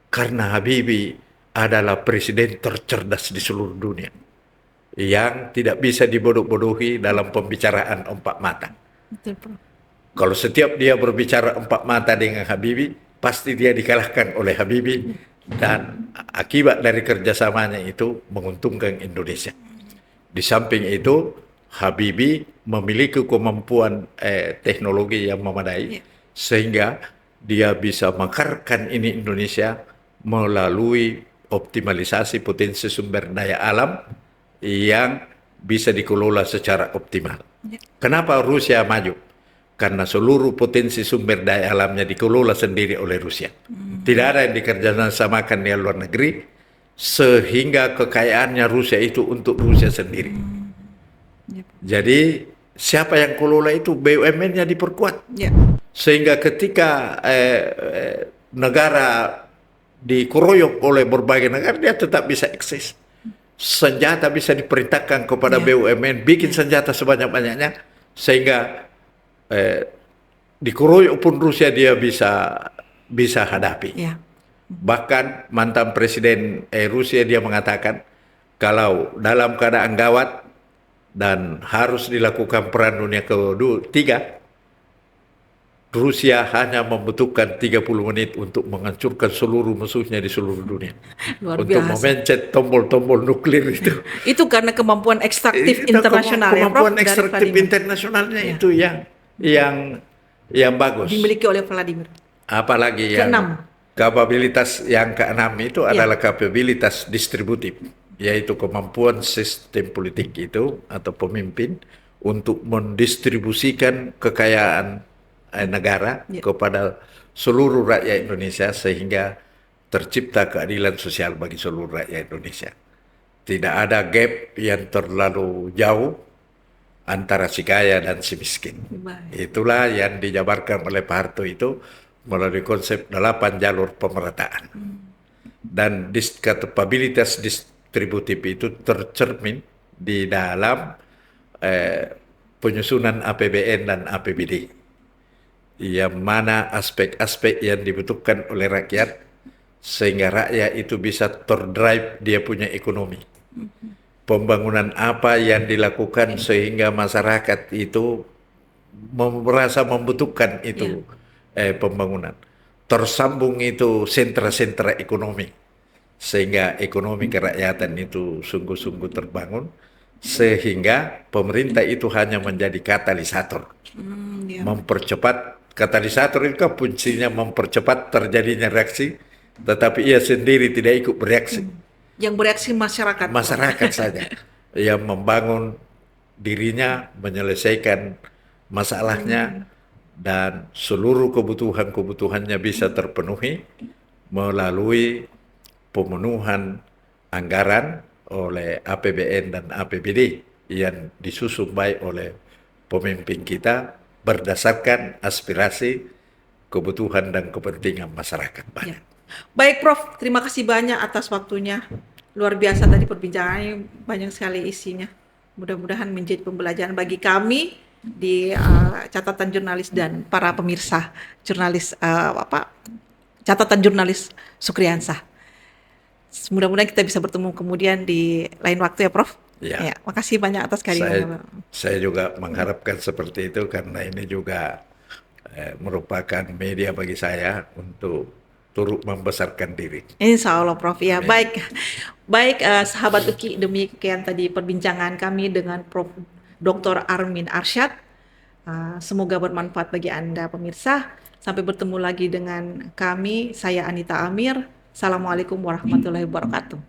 [SPEAKER 1] Karena Habibie adalah presiden tercerdas di seluruh dunia yang tidak bisa dibodoh-bodohi dalam pembicaraan empat mata.
[SPEAKER 2] Betul, Prof.
[SPEAKER 1] Kalau setiap dia berbicara empat mata dengan Habibie, pasti dia dikalahkan oleh Habibie, dan akibat dari kerjasamanya itu menguntungkan Indonesia. Di samping itu, Habibie memiliki kemampuan teknologi yang memadai, sehingga dia bisa mekarkan ini Indonesia melalui optimalisasi potensi sumber daya alam yang bisa dikelola secara optimal. Kenapa Rusia maju? Karena seluruh potensi sumber daya alamnya dikelola sendiri oleh Rusia. Tidak ada yang dikerjasamakan di luar negeri, sehingga kekayaannya Rusia itu untuk Rusia sendiri. Jadi siapa yang kelola itu, BUMN-nya diperkuat. Sehingga ketika negara dikeroyok oleh berbagai negara, dia tetap bisa eksis. Senjata bisa diperintahkan kepada BUMN, bikin senjata sebanyak-banyaknya, sehingga dikeroyok pun Rusia dia bisa hadapi. Bahkan mantan presiden Rusia dia mengatakan, kalau dalam keadaan gawat dan harus dilakukan perang dunia ketiga, Rusia hanya membutuhkan 30 menit untuk menghancurkan seluruh musuhnya di seluruh dunia.
[SPEAKER 2] Luar
[SPEAKER 1] untuk
[SPEAKER 2] biasa.
[SPEAKER 1] memencet tombol-tombol nuklir itu.
[SPEAKER 2] Itu karena kemampuan ekstraktif
[SPEAKER 1] Itu
[SPEAKER 2] internasional ya, Prof.
[SPEAKER 1] kemampuan ekstraktif internasionalnya itu yang bagus.
[SPEAKER 2] Dimiliki oleh Vladimir.
[SPEAKER 1] Apalagi yang
[SPEAKER 2] Keenam.
[SPEAKER 1] kapabilitas yang keenam itu adalah kapabilitas distributif, yaitu kemampuan sistem politik itu atau pemimpin untuk mendistribusikan kekayaan negara kepada seluruh rakyat Indonesia, sehingga tercipta keadilan sosial bagi seluruh rakyat Indonesia. Tidak ada gap yang terlalu jauh antara si kaya dan si miskin. Itulah yang dijabarkan oleh Pak Harto itu melalui konsep 8 jalur pemerataan. Dan kapabilitas distributif itu tercermin di dalam penyusunan APBN dan APBD, yang mana aspek-aspek yang dibutuhkan oleh rakyat, sehingga rakyat itu bisa terdrive dia punya ekonomi. Pembangunan apa yang dilakukan sehingga masyarakat itu merasa membutuhkan itu pembangunan. Tersambung itu sentra-sentra ekonomi, sehingga ekonomi kerakyatan itu sungguh-sungguh terbangun, sehingga pemerintah itu hanya menjadi katalisator. Mempercepat, katalisator itu kan fungsinya mempercepat terjadinya reaksi, tetapi ia sendiri tidak ikut bereaksi.
[SPEAKER 2] Yang bereaksi masyarakat.
[SPEAKER 1] Masyarakat saja yang membangun dirinya, menyelesaikan masalahnya, dan seluruh kebutuhannya bisa terpenuhi melalui pemenuhan anggaran oleh APBN dan APBD yang disusun baik oleh pemimpin kita berdasarkan aspirasi, kebutuhan, dan kepentingan masyarakat.
[SPEAKER 2] Baik, Prof. Terima kasih banyak atas waktunya. Luar biasa tadi perbincangannya, banyak sekali isinya. Mudah-mudahan menjadi pembelajaran bagi kami di catatan jurnalis dan para pemirsa jurnalis catatan jurnalis Sukriansah. Mudah-mudahan kita bisa bertemu kemudian di lain waktu ya, Prof. Ya, makasih banyak atas kehadirannya.
[SPEAKER 1] Saya juga mengharapkan seperti itu, karena ini juga merupakan media bagi saya untuk turut membesarkan diri.
[SPEAKER 2] Insya Allah, Prof. Ya, baik, sahabat UKI, demikian tadi perbincangan kami dengan Prof. Dr. Armin Arsyad. Semoga bermanfaat bagi Anda pemirsa. Sampai bertemu lagi dengan kami. Saya Anita Amir. Assalamualaikum warahmatullahi wabarakatuh.